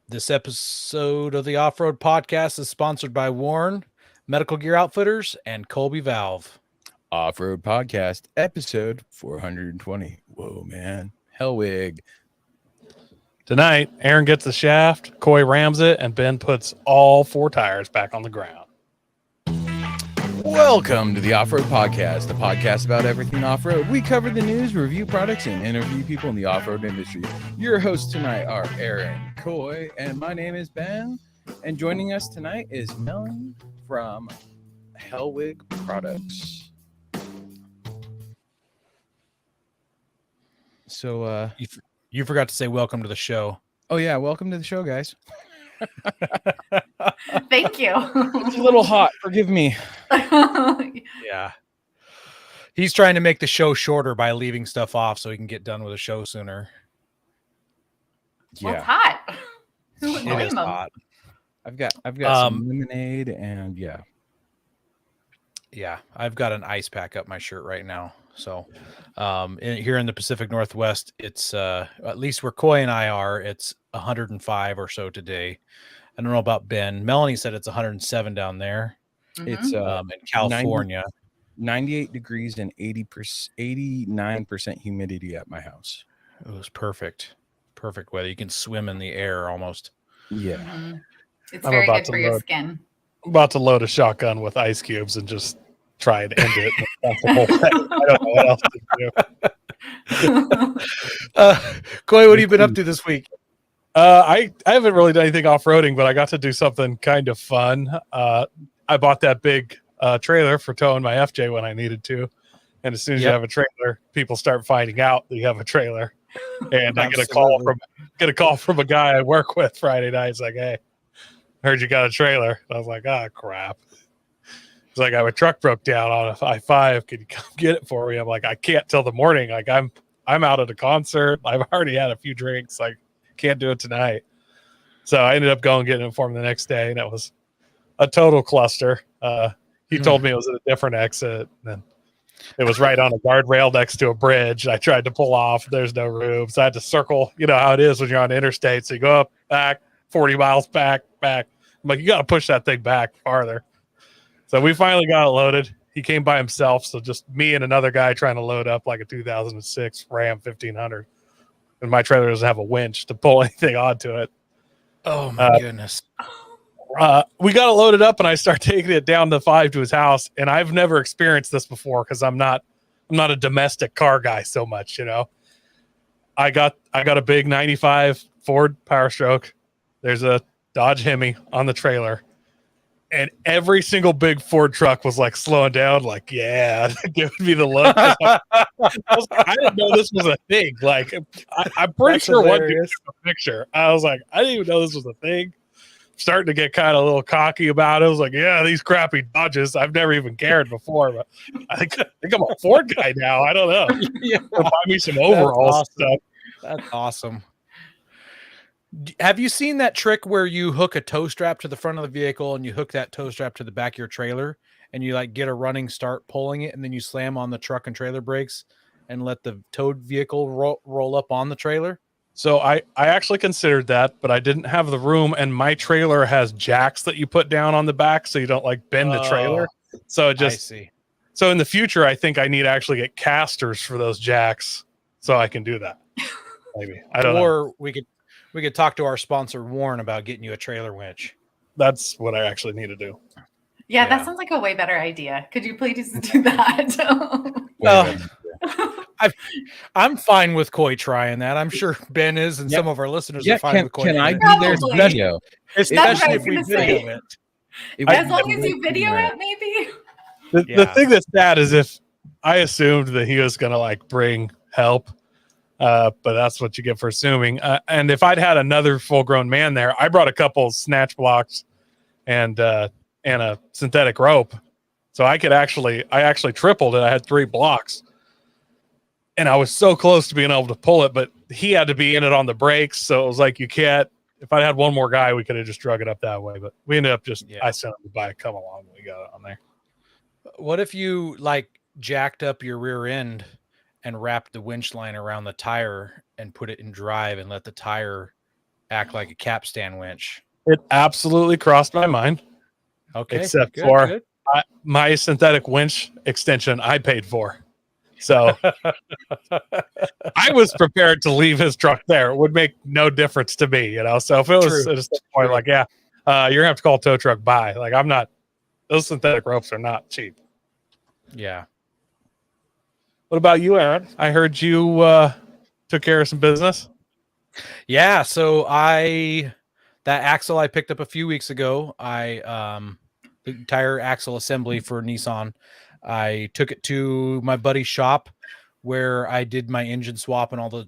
This episode of the Off-Road Podcast is sponsored by Warren, Medical Gear Outfitters, and Colby Valve. Off-Road Podcast, episode 420. Whoa, man. Hellwig. Tonight, Aaron gets the shaft, Coy rams it, and Ben puts all four tires back on the ground. Welcome to the Off-Road Podcast, the podcast about everything off-road. We cover the news, review products, and interview people in the off-road industry. Your hosts tonight are Aaron, Coy, and my name is Ben. And joining us tonight is Melanie from Hellwig Products. So, You forgot to say welcome to the show. oh yeah, welcome to the show, guys. Thank you. It's a little hot. Forgive me. Yeah. He's trying to make the show shorter by leaving stuff off so he can get done with the show sooner. Well, it's Yeah, hot. Who would It blame is him? hot. I've got some lemonade and yeah. Yeah, I've got an ice pack up my shirt right now. So here in the Pacific Northwest, it's at least where Coy and I are, it's 105 or so today. I don't know about Ben. Melanie said it's 107 down there It's in California. 98 degrees and 89% humidity at my house. It was perfect. Perfect weather. You can swim in the air almost. Yeah. Mhm. It's I'm very about good to for your load. skin. I'm about to load a shotgun with ice cubes and just try and end it. That's the whole thing. I don't know what else to do. Coy, what have you been up to this week? I haven't really done anything off-roading, but I got to do something kind of fun. I bought that big trailer for towing my FJ when I needed to. And as soon as you Yep. have a trailer, people start finding out that you have a trailer. And I get a Absolutely. call from a guy I work with Friday night. He's like, "Hey, heard you got a trailer." I was like, "Ah, crap." It's like, my truck broke down on a I-5. Can you come get it for me? I'm like, I can't till the morning. Like I'm out at a concert. I've already had a few drinks. Like, can't do it tonight. So I ended up going getting it for him the next day, and it was a total cluster. He told me it was at a different exit, and it was right on a guardrail next to a bridge. I tried to pull off. There's no room. So I had to circle. You know how it is when you're on the interstate. So you go up, back, 40 miles back. I'm like, you got to push that thing back farther. So we finally got it loaded. He came by himself. So just me and another guy trying to load up like a 2006 Ram 1500. And my trailer doesn't have a winch to pull anything onto it. Oh my goodness. We got it loaded up, and I start taking it down the 5 to his house. And I've never experienced this before because I'm not a domestic car guy so much, you know. I got a big 95 Ford Power Stroke. There's a Dodge Hemi on the trailer, and every single big Ford truck was like slowing down, like, yeah, giving me the look. I didn't know this was a thing. Like, I'm pretty That's sure one dude hilarious. took a picture. I was like, I didn't even know this was a thing. Starting to get kind of a little cocky about it. I was like, yeah, these crappy Dodges. I've never even cared before, but I think I'm a Ford guy now. I don't know. Yeah, Buy me some overalls awesome. and stuff. that's awesome. Have you seen that trick where you hook a tow strap to the front of the vehicle and you hook that tow strap to the back of your trailer and you like get a running start pulling it and then you slam on the truck and trailer brakes and let the towed vehicle roll up on the trailer? So I actually considered that, but I didn't have the room, and my trailer has jacks that you put down on the back so you don't like bend the trailer. So it I just see. so in the future, I think I need to actually get casters for those jacks so I can do that. Maybe I don't know. Or we could talk to our sponsor Warren about getting you a trailer winch. That's what I actually need to do. Yeah, Yeah. that sounds like a way better idea. Could you please do that? Well, I'm fine with Coy trying that. I'm sure Ben is, and Yeah. some of our listeners Yeah, are fine can with Coy. I doing be it. their Probably. video? That's Especially what I if was we gonna say. video it. It As would long be as you great video to, it, maybe. The Yeah. thing that's sad is if I assumed that he was going to like bring help, but that's what you get for assuming. And if I'd had another full-grown man there, I brought a couple snatch blocks and a synthetic rope, so I actually tripled it. I had 3 blocks, and I was so close to being able to pull it, but he had to be in it on the brakes, so it was like you can't. If I had one more guy, we could have just drug it up that way, but we ended up I sent him to buy a come along. We got it on there. What if you like jacked up your rear end and wrapped the winch line around the tire and put it in drive and let the tire act like a capstan winch? It absolutely crossed my mind, Okay, except good, for good. my synthetic winch extension I paid for. So I was prepared to leave his truck there. It would make no difference to me, So if it was True, at a point true. like, yeah, you're gonna have to call a tow truck by. Like I'm not. Those synthetic ropes are not cheap. Yeah. What about you, Aaron? I heard you took care of some business. Yeah, so that axle I picked up a few weeks ago, the entire axle assembly for Nissan, I took it to my buddy's shop where I did my engine swap and all the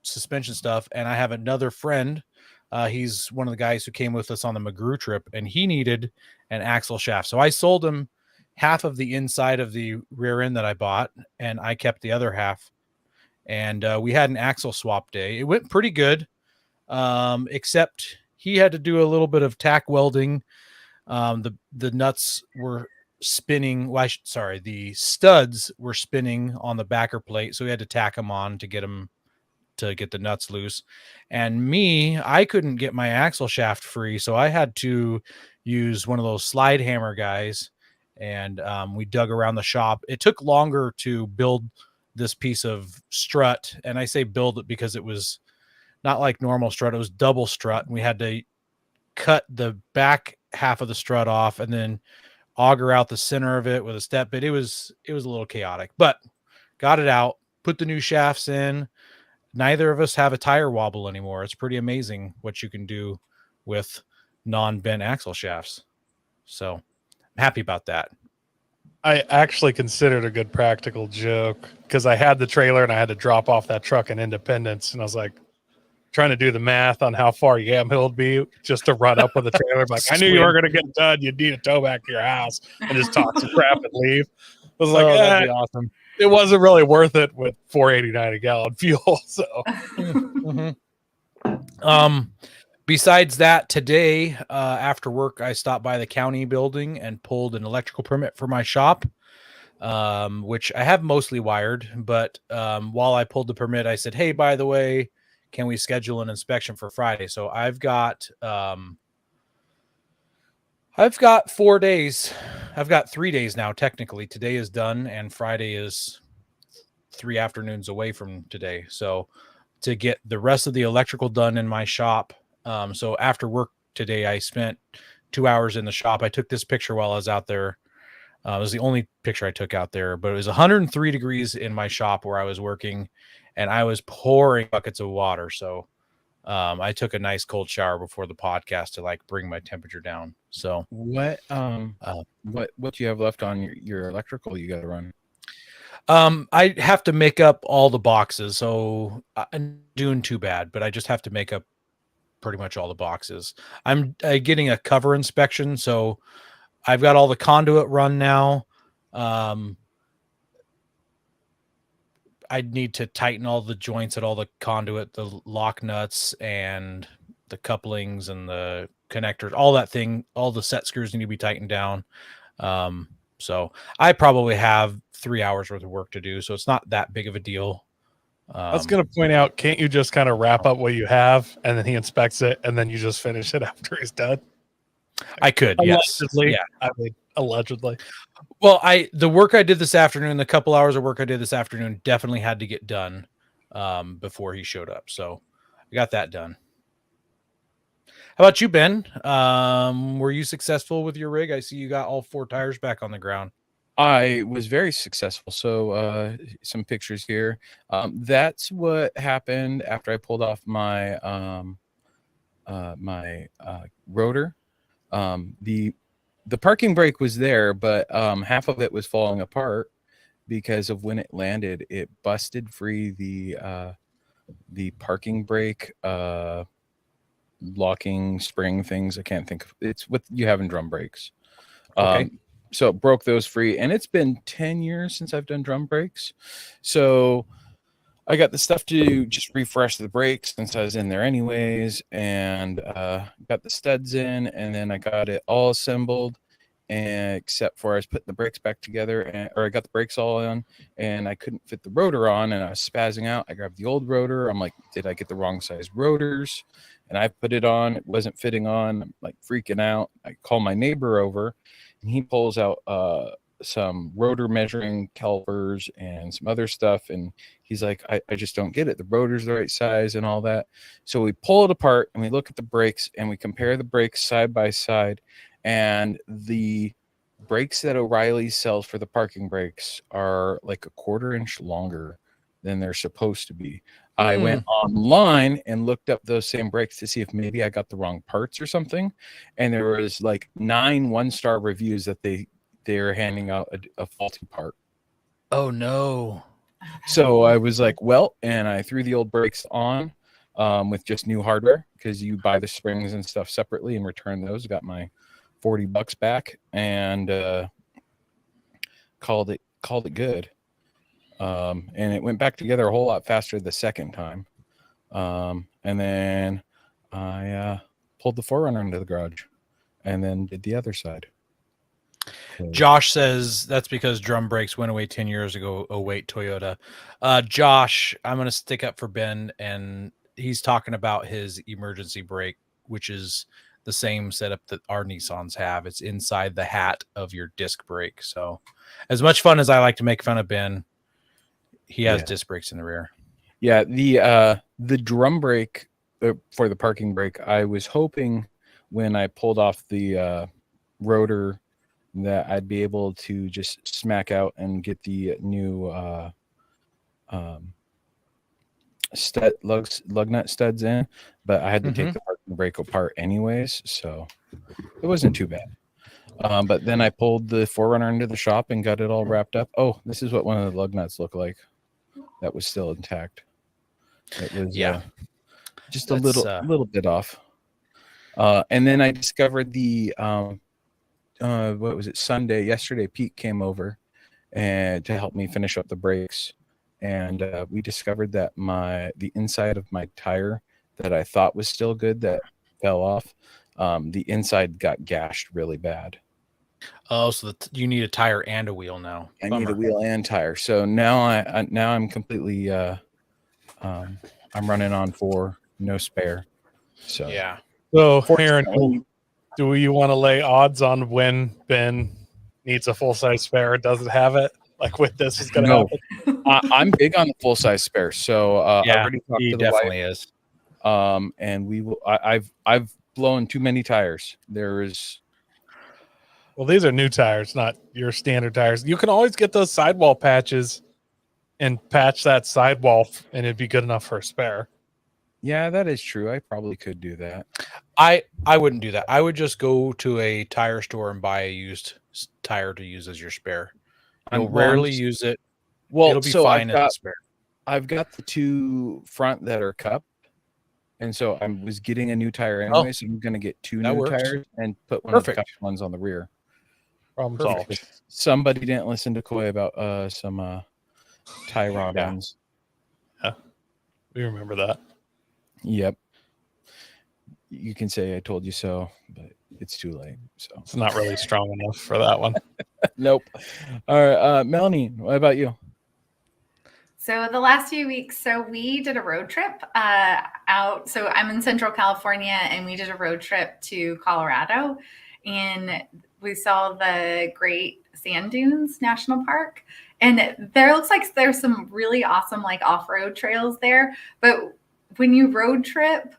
suspension stuff. And I have another friend. He's one of the guys who came with us on the McGrew trip, and he needed an axle shaft. So I sold him half of the inside of the rear end that I bought, and I kept the other half. And we had an axle swap day. It went pretty good, except he had to do a little bit of tack welding. The nuts were spinning. The studs were spinning on the backer plate, so we had to tack them on to get the nuts loose. And I couldn't get my axle shaft free, so I had to use one of those slide hammer guys. And we dug around the shop. It took longer to build this piece of strut, and I say build it because it was not like normal strut, it was double strut, and we had to cut the back half of the strut off and then auger out the center of it with a step bit. It was a little chaotic, but got it out, put the new shafts in. Neither of us have a tire wobble anymore. It's pretty amazing what you can do with non-bent axle shafts. So I'm happy about that. I actually considered a good practical joke because I had the trailer and I had to drop off that truck in Independence, and I was like trying to do the math on how far Yamhill would be just to run up with the trailer. Like I knew you were going to get done. You'd need a tow back to your house and just talk some crap and leave. I was like, that'd be awesome. It wasn't really worth it with $4.89 a gallon fuel. So, besides that, today after work, I stopped by the county building and pulled an electrical permit for my shop, which I have mostly wired. But while I pulled the permit, I said, "Hey, by the way, can we schedule an inspection for Friday?" So I've got 4 days. I've got 3 days now. Technically, today is done, and Friday is 3 afternoons away from today. So to get the rest of the electrical done in my shop. So after work today, I spent 2 hours in the shop. I took this picture while I was out there. It was the only picture I took out there, but it was 103 degrees in my shop where I was working, and I was pouring buckets of water. So I took a nice cold shower before the podcast to bring my temperature down. So what do you have left on your electrical you got to run? I have to make up all the boxes, so I'm doing too bad, but I just have to make up pretty much all the boxes. I'm getting a cover inspection, so I've got all the conduit run now. I need to tighten all the joints at all the conduit, the lock nuts and the couplings and the connectors, all that thing, all the set screws need to be tightened down. So I probably have 3 hours worth of work to do, so it's not that big of a deal. I was going to point out, can't you just kind of wrap up what you have and then he inspects it and then you just finish it after he's done? I could, allegedly. Yes. Yeah. I mean, allegedly. Well, the work I did this afternoon, the couple hours of work I did this afternoon definitely had to get done before he showed up. So I got that done. How about you, Ben? Were you successful with your rig? I see you got all 4 tires back on the ground. I was very successful. So some pictures here. That's what happened after I pulled off my rotor. The parking brake was there, but half of it was falling apart because of when it landed. It busted free the parking brake locking spring things. I can't think of it's what you have in drum brakes. Okay. So it broke those free, and it's been 10 years since I've done drum brakes. So I got the stuff to just refresh the brakes since I was in there anyways, and got the studs in, and then I got it all assembled, and except for I was putting the brakes back together, or I got the brakes all on, and I couldn't fit the rotor on, and I was spazzing out. I grabbed the old rotor. I'm like, did I get the wrong size rotors? and I put it on. It wasn't fitting on. I'm like freaking out. I call my neighbor over, and he pulls out some rotor measuring calipers and some other stuff, and he's like, I just don't get it. The rotor's the right size and all that. So we pull it apart and we look at the brakes and we compare the brakes side by side, and the brakes that O'Reilly sells for the parking brakes are like a 1/4 inch longer than they're supposed to be. I went online and looked up those same brakes to see if maybe I got the wrong parts or something, and there was like 9 1-star reviews that they're handing out a faulty part. Oh no. So I was like, well, and I threw the old brakes on with just new hardware, because you buy the springs and stuff separately and return those. Got my $40 back, and called it good. And it went back together a whole lot faster the second time. And then I pulled the 4Runner into the garage and then did the other side. Josh says that's because drum brakes went away 10 years ago. Oh, wait, Toyota. Josh, I'm going to stick up for Ben, and he's talking about his emergency brake, which is the same setup that our Nissans have. It's inside the hat of your disc brake. So as much fun as I like to make fun of Ben, he has disc brakes in the rear. Yeah, the drum brake for the parking brake, I was hoping when I pulled off the rotor that I'd be able to just smack out and get the new lug nut studs in, but I had to take the parking brake apart anyways, so it wasn't too bad. But then I pulled the 4Runner into the shop and got it all wrapped up. Oh, this is what one of the lug nuts looked like. That was still intact. It was just a little bit off. And then I discovered the what was it, yesterday Pete came over and to help me finish up the brakes, and we discovered that the inside of my tire that I thought was still good, that fell off, the inside got gashed really bad. Oh, so you need a tire and a wheel now. I need a wheel and tire, so now I'm completely I'm running on 4, no spare. So yeah. So Aaron, do you want to lay odds on when Ben needs a full-size spare or doesn't have it? Like with this is going to happen? I'm big on the full-size spare. So I already talked he to the definitely wife, is. and we will. I've blown too many tires. Well, these are new tires, not your standard tires. You can always get those sidewall patches and patch that sidewall, and it'd be good enough for a spare. Yeah, that is true. I probably could do that. I wouldn't do that. I would just go to a tire store and buy a used tire to use as your spare. You'll rarely use it. Well, it'll be fine as a spare. I've got the 2 front that are cupped, and so I was getting a new tire anyway. So I'm going to get 2 new tires and put one of the cupped ones on the rear. Problem solved. Somebody didn't listen to Coy about some tie rod ends. Yeah, we remember that. Yep. You can say I told you so, but it's too late. So it's not really strong enough for that one. Nope. All right, Melanie, what about you? So the last few weeks, so we did a road trip out. So I'm in Central California, and we did a road trip to Colorado, and we saw the Great Sand Dunes National Park. And there looks like there's some really awesome like off-road trails there. But when you road trip,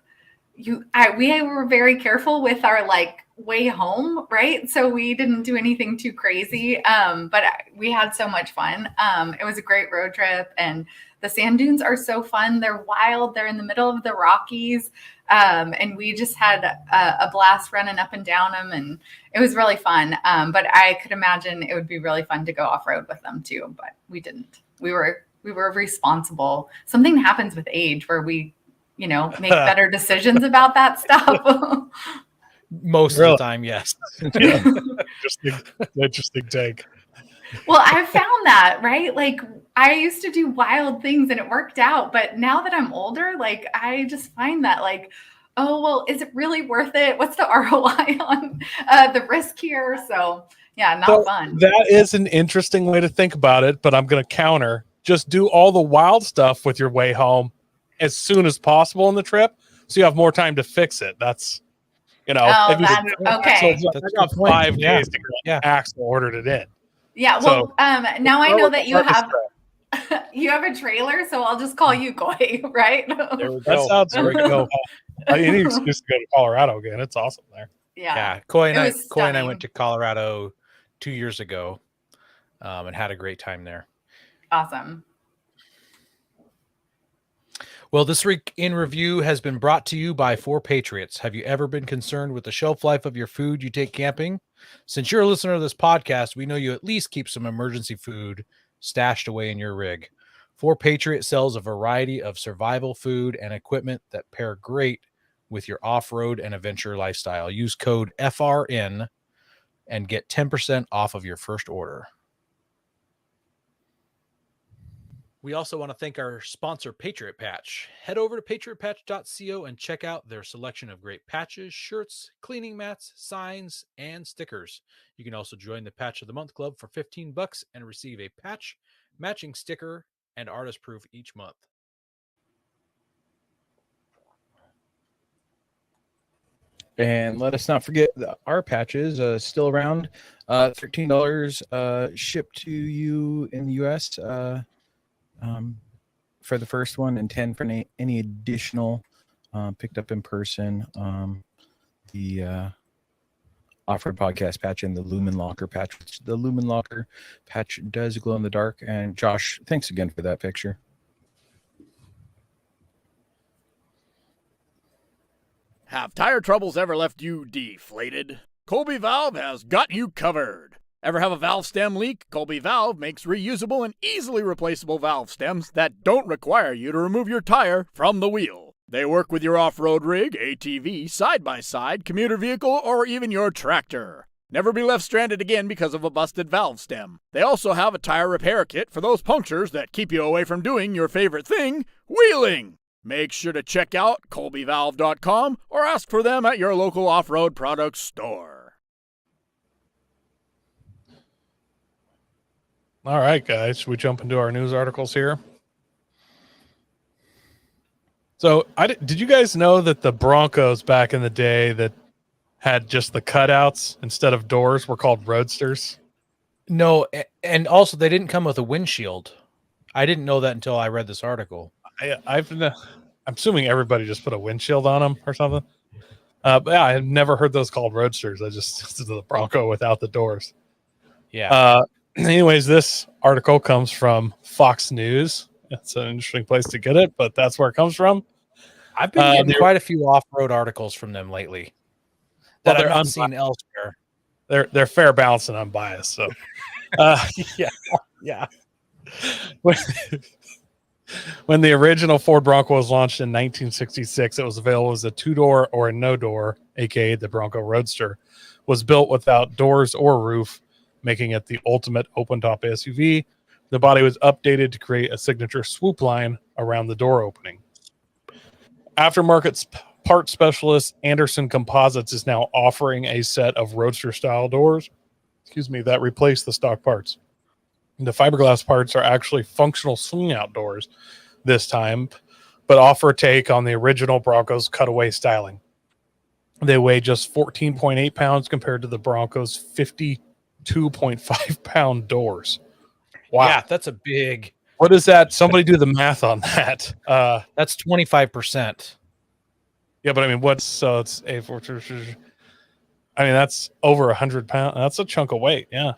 we were very careful with our like way home, right? So we didn't do anything too crazy, but we had so much fun. It was a great road trip, and the sand dunes are so fun. They're wild. They're in the middle of the Rockies, and we just had a blast running up and down them, and it was really fun. But I could imagine it would be really fun to go off road with them too, but we didn't. We were responsible. Something happens with age where we make better decisions about that stuff. Most of the time, yes. Yeah. Interesting take. Well, I found that, right? Like I used to do wild things and it worked out, but now that I'm older, like I just find that like, oh, well, is it really worth it? What's the ROI on the risk here? So yeah, not fun. That is an interesting way to think about it, but I'm going to counter. Just do all the wild stuff with your way home as soon as possible on the trip. so you have more time to fix it. That's if Oh, you that's okay. I got 5 Yeah. days to get Yeah. Axel ordered it in. Yeah. So- Well, now I know that you Start to have spread. you have a trailer, so I'll just call you Koi, right? There we That go. sounds There we great. go. Any excuse to go to Colorado again. It's awesome there. Yeah. Koi and It I was went to Colorado 2 years ago, and had a great time there. Awesome. Well, this week in review has been brought to you by 4 Patriots. Have you ever been concerned with the shelf life of your food you take camping? Since you're a listener to this podcast, we know you at least keep some emergency food stashed away in your rig. 4 Patriot sells a variety of survival food and equipment that pair great with your off-road and adventure lifestyle. Use code FRN and get 10% off of your first order. We also want to thank our sponsor, Patriot Patch. Head over to patriotpatch.co and check out their selection of great patches, shirts, cleaning mats, signs, and stickers. You can also join the Patch of the Month Club for $15 and receive a patch, matching sticker, and artist proof each month. And let us not forget that our patches still around. $13 shipped to you in the U.S. For the first one, and 10 for any additional picked up in person. The Off-Road Podcast patch and the Lumen Locker patch. The Lumen Locker patch does glow in the dark. And Josh, thanks again for that picture. Have tire troubles ever left you deflated? Colby Valve has got you covered. Ever have a valve stem leak? Colby Valve makes reusable and easily replaceable valve stems that don't require you to remove your tire from the wheel. They work with your off-road rig, ATV, side-by-side, commuter vehicle, or even your tractor. Never be left stranded again because of a busted valve stem. They also have a tire repair kit for those punctures that keep you away from doing your favorite thing, wheeling. Make sure to check out colbyvalve.com or ask for them at your local off-road products store. All right, guys. Should we jump into our news articles here? So, did you guys know that the Broncos back in the day that had just the cutouts instead of doors were called roadsters? No, and also they didn't come with a windshield. I didn't know that until I read this article. I'm assuming everybody just put a windshield on them or something. But yeah, I've never heard those called roadsters. I just the Bronco without the doors. Yeah. Anyways, this article comes from Fox News. It's an interesting place to get it, but that's where it comes from. I've been getting quite a few off-road articles from them lately that I've not seen elsewhere. They're fair, balanced, and unbiased. So, yeah. When the original Ford Bronco was launched in 1966, it was available as a 2-door or a no-door, aka the Bronco Roadster. Was built without doors or roof, making it the ultimate open-top SUV. The body was updated to create a signature swoop line around the door opening. Aftermarket part specialist Anderson Composites is now offering a set of Roadster-style doors, that replace the stock parts. The fiberglass parts are actually functional swing-out doors this time, but offer a take on the original Bronco's cutaway styling. They weigh just 14.8 pounds compared to the Bronco's 52.5 pound doors. Wow. Yeah, that's a big. What is that? Somebody do the math on that. That's 25%. Yeah, but I mean, it's that's over 100 pounds. That's a chunk of weight. Yeah.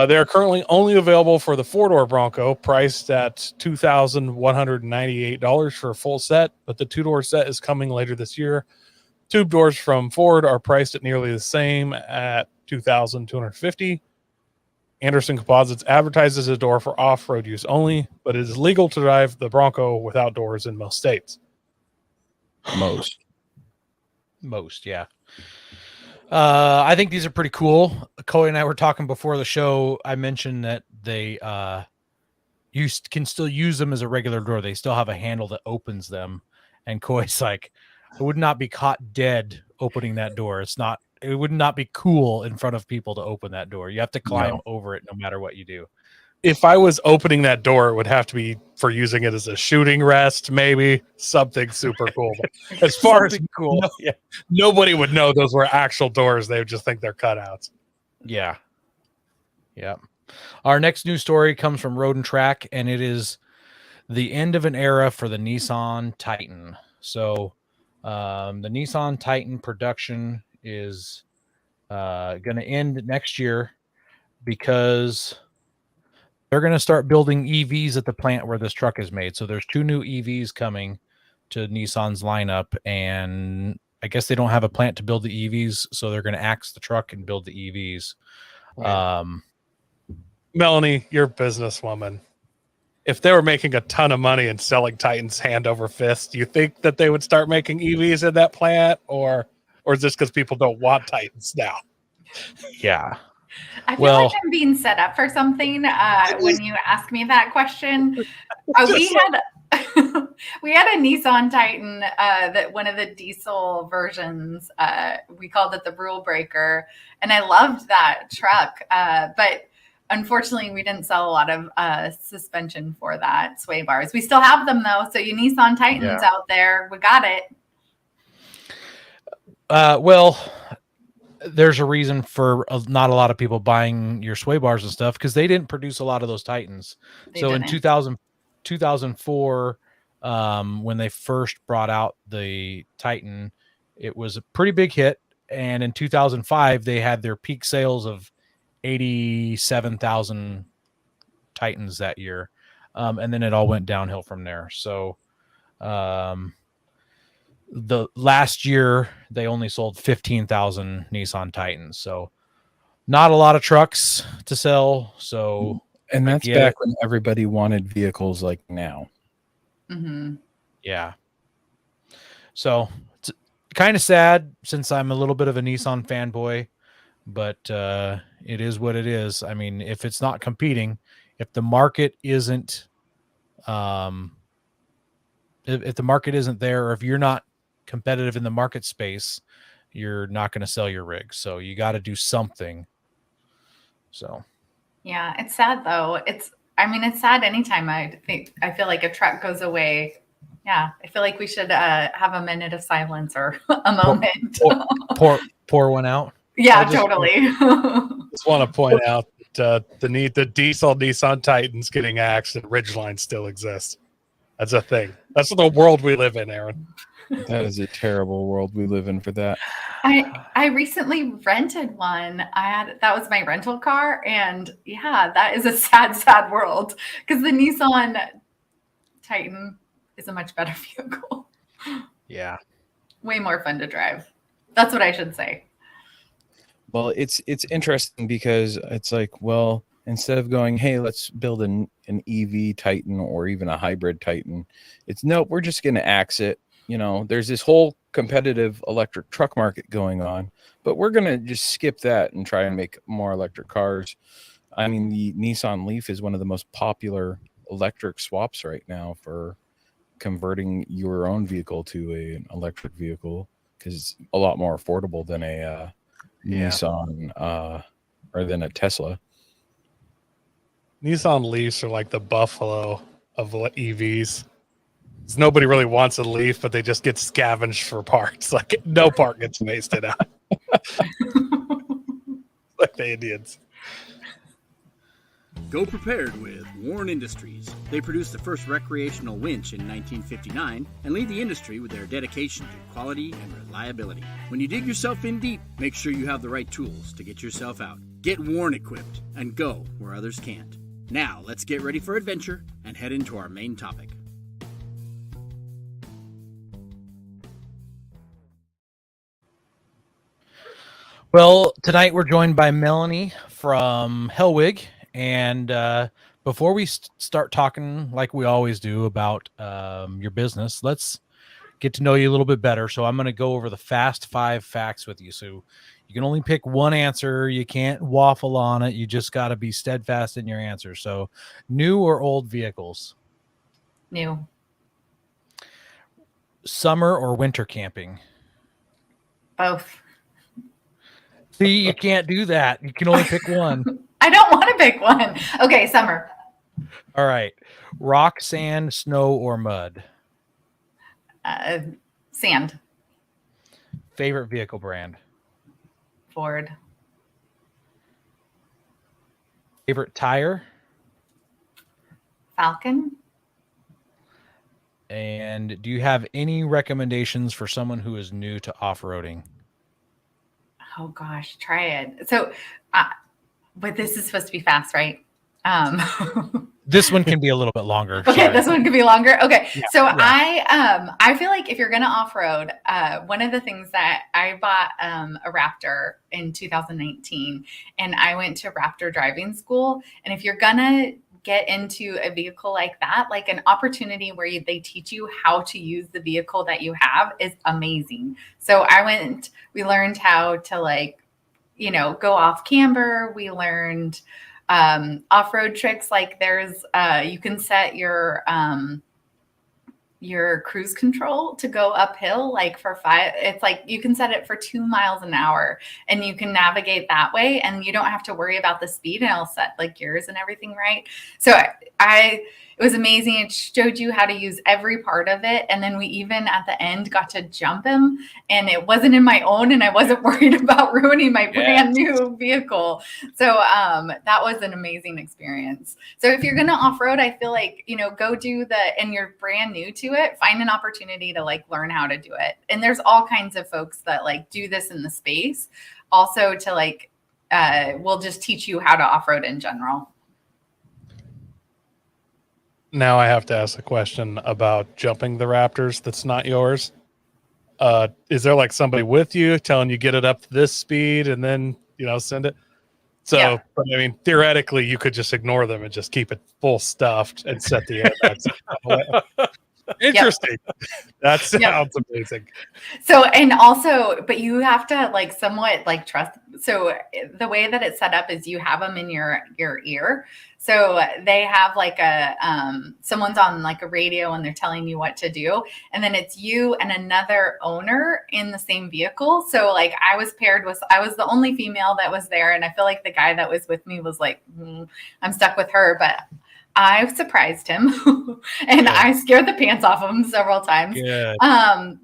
They are currently only available for the 4-door Bronco, priced at $2,198 for a full set, but the 2-door set is coming later this year. Tube doors from Ford are priced at nearly the same at $2,250. Anderson Composites advertises a door for off-road use only, but it is legal to drive the Bronco without doors in most states. Most, yeah. I think these are pretty cool. Coy and I were talking before the show. I mentioned that they you can still use them as a regular door. They still have a handle that opens them. And Coy's like, I would not be caught dead opening that door. It would not be cool in front of people to open that door. You have to climb over it no matter what you do. if I was opening that door, it would have to be for using it as a shooting rest, maybe something super cool. But as far as Something cool. Yeah. nobody would know those were actual doors. They would just think they're cutouts. Yeah. Yeah. Our next news story comes from Road and Track, and it is the end of an era for the Nissan Titan. So the Nissan Titan production is going to end next year because they're going to start building EVs at the plant where this truck is made. So there's 2 new EVs coming to Nissan's lineup, and I guess they don't have a plant to build the EVs, so they're going to axe the truck and build the EVs. Right. Melanie, you're a businesswoman. If they were making a ton of money and selling Titans hand over fist, do you think that they would start making EVs in that plant, or is this because people don't want Titans now? Yeah. I feel like I'm being set up for something when you ask me that question. We had a Nissan Titan that one of the diesel versions. We called it the Rule Breaker, and I loved that truck. But unfortunately, we didn't sell a lot of suspension for that, sway bars. We still have them though. So you Nissan Titans out there, we got it. Well, there's a reason for not a lot of people buying your sway bars and stuff, because they didn't produce a lot of those Titans. In 2004, when they first brought out the Titan, it was a pretty big hit. And in 2005, they had their peak sales of 87,000 Titans that year. And then it all went downhill from there. So the last year they only sold 15,000 Nissan Titans. So not a lot of trucks to sell. So, and that's back when everybody wanted vehicles like now. Mm-hmm. Yeah. So it's kind of sad since I'm a little bit of a Nissan fanboy, but it is what it is. I mean, if it's not competing, if the market isn't, if the market isn't there, or if you're not competitive in the market space, you're not going to sell your rig. So you got to do something. So yeah, it's sad though. It's sad anytime I feel like a truck goes away. Yeah, I feel like we should have a minute of silence or a moment. pour one out. Yeah, totally. Just want to point out that the diesel Nissan Titans getting axed and Ridgeline still exists. That's a thing. That's the world we live in, Aaron. That is a terrible world we live in for that. I recently rented one. That was my rental car, and yeah, that is a sad world, because the Nissan Titan is a much better vehicle. Yeah. Way more fun to drive. That's what I should say. Well, it's interesting because it's like, well, instead of going, hey, let's build an EV Titan or even a hybrid Titan, it's nope, we're just going to axe it. You know, there's this whole competitive electric truck market going on, but we're going to just skip that and try and make more electric cars. I mean, the Nissan Leaf is one of the most popular electric swaps right now for converting your own vehicle to an electric vehicle, because it's a lot more affordable than a Nissan or than a Tesla. Nissan Leafs are like the Buffalo of EVs. Nobody really wants a Leaf, but they just get scavenged for parts. Like no part gets wasted out. Like the Indians. Go prepared with Warren Industries. They produced the first recreational winch in 1959 and lead the industry with their dedication to quality and reliability. When you dig yourself in deep, make sure you have the right tools to get yourself out. Get Warren equipped and go where others can't. Now, let's get ready for adventure and head into our main topic. Well, tonight we're joined by Melanie from Hellwig. And before we start talking, like we always do, about your business, let's get to know you a little bit better. So I'm going to go over the fast 5 facts with you. So you can only pick one answer. You can't waffle on it. You just got to be steadfast in your answer. So new or old vehicles? New. Summer or winter camping? Both. See, you can't do that. You can only pick one. I don't want to pick one. Okay, summer. All right. Rock, sand, snow, or mud? Sand. Favorite vehicle brand? Ford. Favorite tire? Falcon. And do you have any recommendations for someone who is new to off-roading? Oh gosh, try it. So, but this is supposed to be fast, right? This one can be a little bit longer. Okay, Sorry. this one could be longer. Okay, Yeah, so yeah. I feel like if you're gonna off road, one of the things that I bought a Raptor in 2019, and I went to Raptor driving school. And if you're gonna get into a vehicle like that, like an opportunity where they teach you how to use the vehicle that you have is amazing. So we learned how to go off camber. We learned off-road tricks. Like there's you can set your cruise control to go uphill like for 5. It's like you can set it for 2 miles an hour and you can navigate that way and you don't have to worry about the speed, and it'll set like gears and everything right. So it was amazing. It showed you how to use every part of it. And then we even at the end got to jump him, and it wasn't in my own, and I wasn't worried about ruining my brand new vehicle. So that was an amazing experience. So if you're going to off-road, I feel like, go do and you're brand new to it, find an opportunity to like learn how to do it. And there's all kinds of folks that like do this in the space also to like, will just teach you how to off-road in general. Now I have to ask a question about jumping the Raptors that's not yours. Is there like somebody with you telling you get it up to this speed and then, send it? So, Yeah. But I mean, theoretically, you could just ignore them and just keep it full stuffed and set the airbags. Interesting. That sounds amazing. So, and also, but you have to like somewhat like trust. So the way that it's set up is you have them in your ear. So they have like someone's on like a radio and they're telling you what to do. And then it's you and another owner in the same vehicle. So like I was the only female that was there. And I feel like the guy that was with me was like, I'm stuck with her, but I surprised him and I scared the pants off him several times. Good.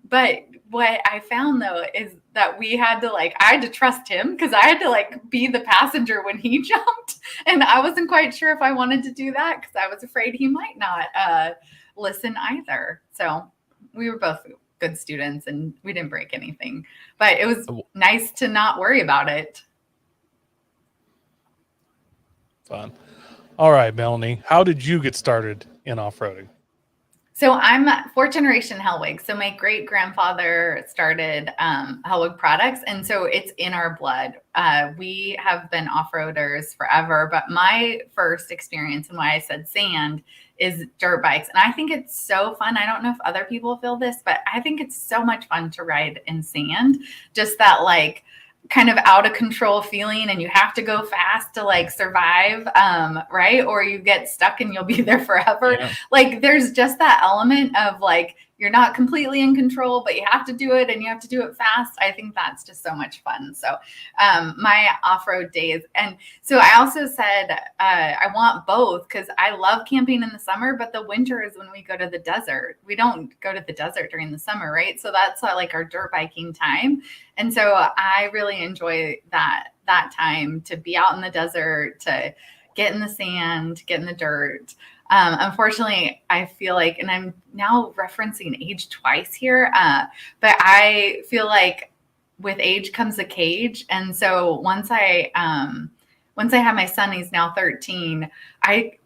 But what I found though is that I had to trust him because I had to like be the passenger when he jumped. And I wasn't quite sure if I wanted to do that because I was afraid he might not listen either. So we were both good students and we didn't break anything, but it was nice to not worry about it. Fun. All right, Melanie, how did you get started in off-roading? So I'm 4th generation Hellwig. So my great grandfather started Hellwig products. And so it's in our blood. We have been off-roaders forever, but my first experience and why I said sand is dirt bikes. And I think it's so fun. I don't know if other people feel this, but I think it's so much fun to ride in sand. Just that like kind of out of control feeling, and you have to go fast to like survive, right? Or you get stuck and you'll be there forever. Yeah. Like there's just that element of like you're not completely in control, but you have to do it and you have to do it fast. I think that's just so much fun. So my off-road days. And so I also said I want both because I love camping in the summer, but the winter is when we go to the desert. We don't go to the desert during the summer, right? So that's like our dirt biking time. And so I really enjoy that time to be out in the desert, to get in the sand, get in the dirt. Unfortunately, I feel like, and I'm now referencing age twice here, but I feel like with age comes a cage. And so once I have my son, he's now 13, I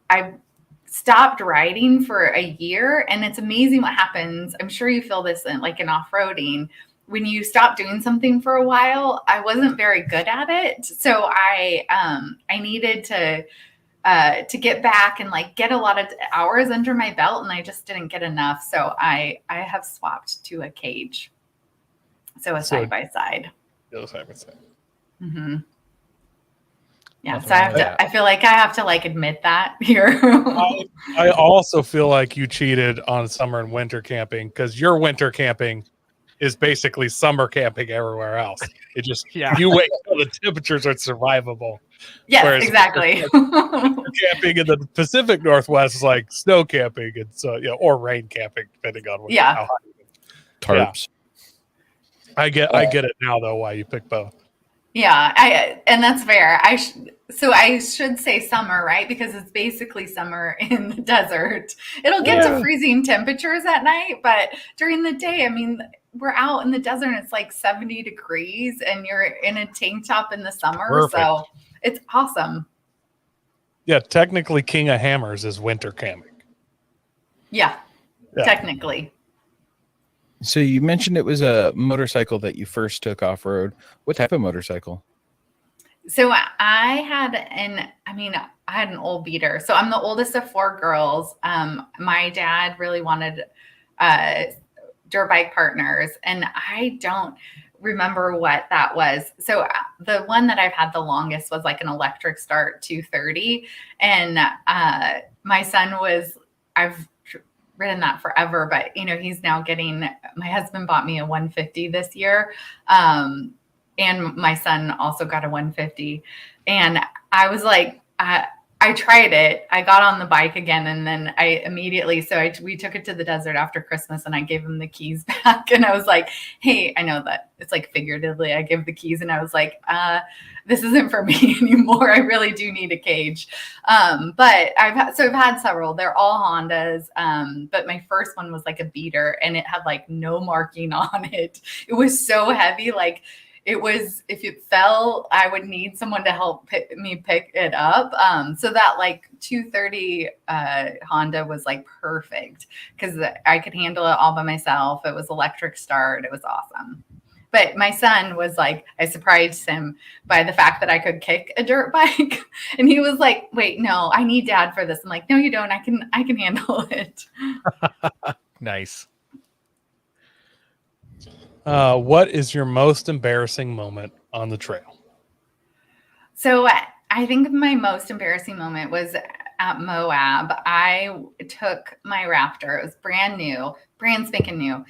stopped riding for a year, and it's amazing what happens. I'm sure you feel this in off-roading. When you stop doing something for a while, I wasn't very good at it. So I needed to get back and like get a lot of hours under my belt, and I just didn't get enough. So I have swapped to a cage. So side by side. Side by side. Mm-hmm. Yeah. So I feel like I have to like admit that here. I also feel like you cheated on summer and winter camping because your winter camping is basically summer camping everywhere else. It just Yeah. you wait until the temperatures are survivable. Yes, Whereas exactly. camping in the Pacific Northwest is like snow camping, and so or rain camping, depending on what. Yeah. How high you Tarps. I get it now though why you pick both. Yeah, and that's fair. So I should say summer, right? Because it's basically summer in the desert. It'll get to freezing temperatures at night, but during the day, I mean, we're out in the desert and it's like 70 degrees and you're in a tank top in the summer. Perfect. So it's awesome. Yeah, technically King of Hammers is winter camping. Yeah. Yeah. Technically. So you mentioned it was a motorcycle that you first took off road. What type of motorcycle? So I had an old beater. So I'm the oldest of 4 girls. My dad really wanted dirt bike partners, and I don't remember what that was. So the one that I've had the longest was like an electric start 230, and my son I've ridden that forever, but he's now my husband bought me a 150 this year. And my son also got a 150. And I was like, I tried it. I got on the bike again. And then we took it to the desert after Christmas and I gave him the keys back. And I was like, hey, I know that it's like figuratively, I give the keys. And I was like, this isn't for me anymore. I really do need a cage. But I've had several. They're all Hondas. But my first one was like a beater and it had like no marking on it. It was so heavy. Like it was, if it fell, I would need someone to help me pick it up. So that like 230 Honda was like perfect because I could handle it all by myself. It was electric start. It was awesome. But my son was like, I surprised him by the fact that I could kick a dirt bike. And he was like, wait, no, I need dad for this. I'm like, no, you don't. I can handle it. Nice. What is your most embarrassing moment on the trail? So I think my most embarrassing moment was at Moab. I took my Raptor. It was brand spanking new.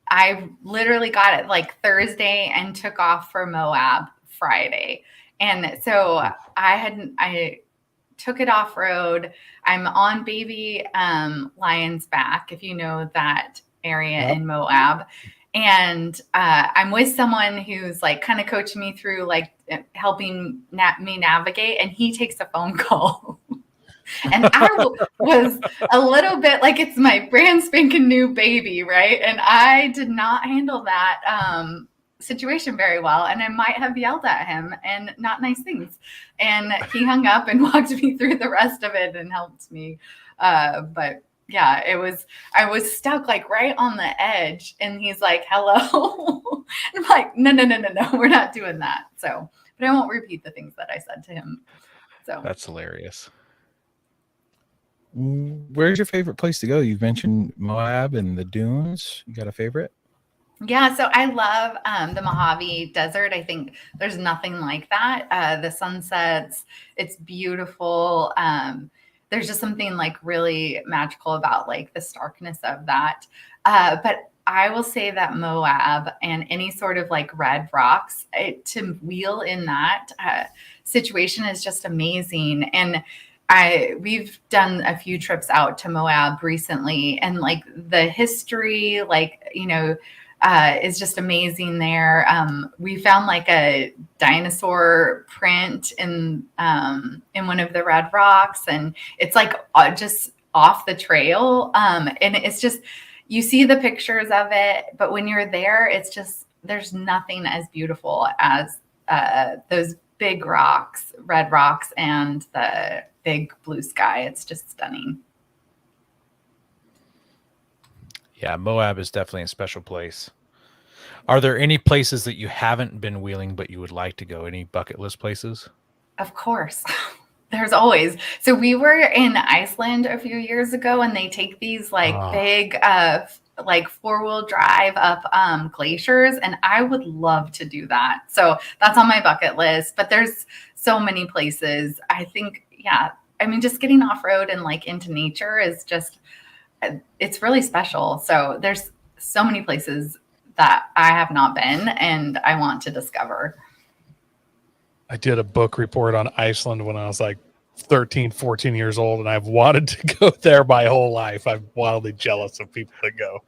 I literally got it like Thursday and took off for Moab Friday. And so I took it off road. I'm on baby Lion's Back, if you know that area in Moab. And I'm with someone who's like kind of coaching me through like helping me navigate. And he takes a phone call. And I was a little bit like it's my brand spanking new baby, right? And I did not handle that situation very well. And I might have yelled at him and not nice things. And he hung up and walked me through the rest of it and helped me. But yeah, I was stuck like right on the edge. And he's like, hello. I'm like, no, we're not doing that. So, but I won't repeat the things that I said to him. So That's hilarious. Where's your favorite place to go? You've mentioned Moab and the dunes. You got a favorite? Yeah, so I love the Mojave Desert. I think there's nothing like that. The sunsets, it's beautiful. There's just something like really magical about like the starkness of that. But I will say that Moab and any sort of like red rocks, to wheel in that situation is just amazing. And we've done a few trips out to Moab recently, and like the history, like, is just amazing there. We found like a dinosaur print in one of the red rocks, and it's like just off the trail. And it's just, you see the pictures of it, but when you're there, it's just, there's nothing as beautiful as those big rocks, red rocks, and the big blue sky. It's just stunning. Yeah, Moab is definitely a special place. Are there any places that you haven't been wheeling but you would like to go? Any bucket list places? Of course. There's always. So we were in Iceland a few years ago, and they take these like big like 4-wheel drive up glaciers, and I would love to do that. So that's on my bucket list, but there's so many places. I think, yeah, I mean, just getting off road and like into nature is just, it's really special. So there's so many places that I have not been and I want to discover. I did a book report on Iceland when I was like 13, 14 years old, and I've wanted to go there my whole life. I'm wildly jealous of people that go.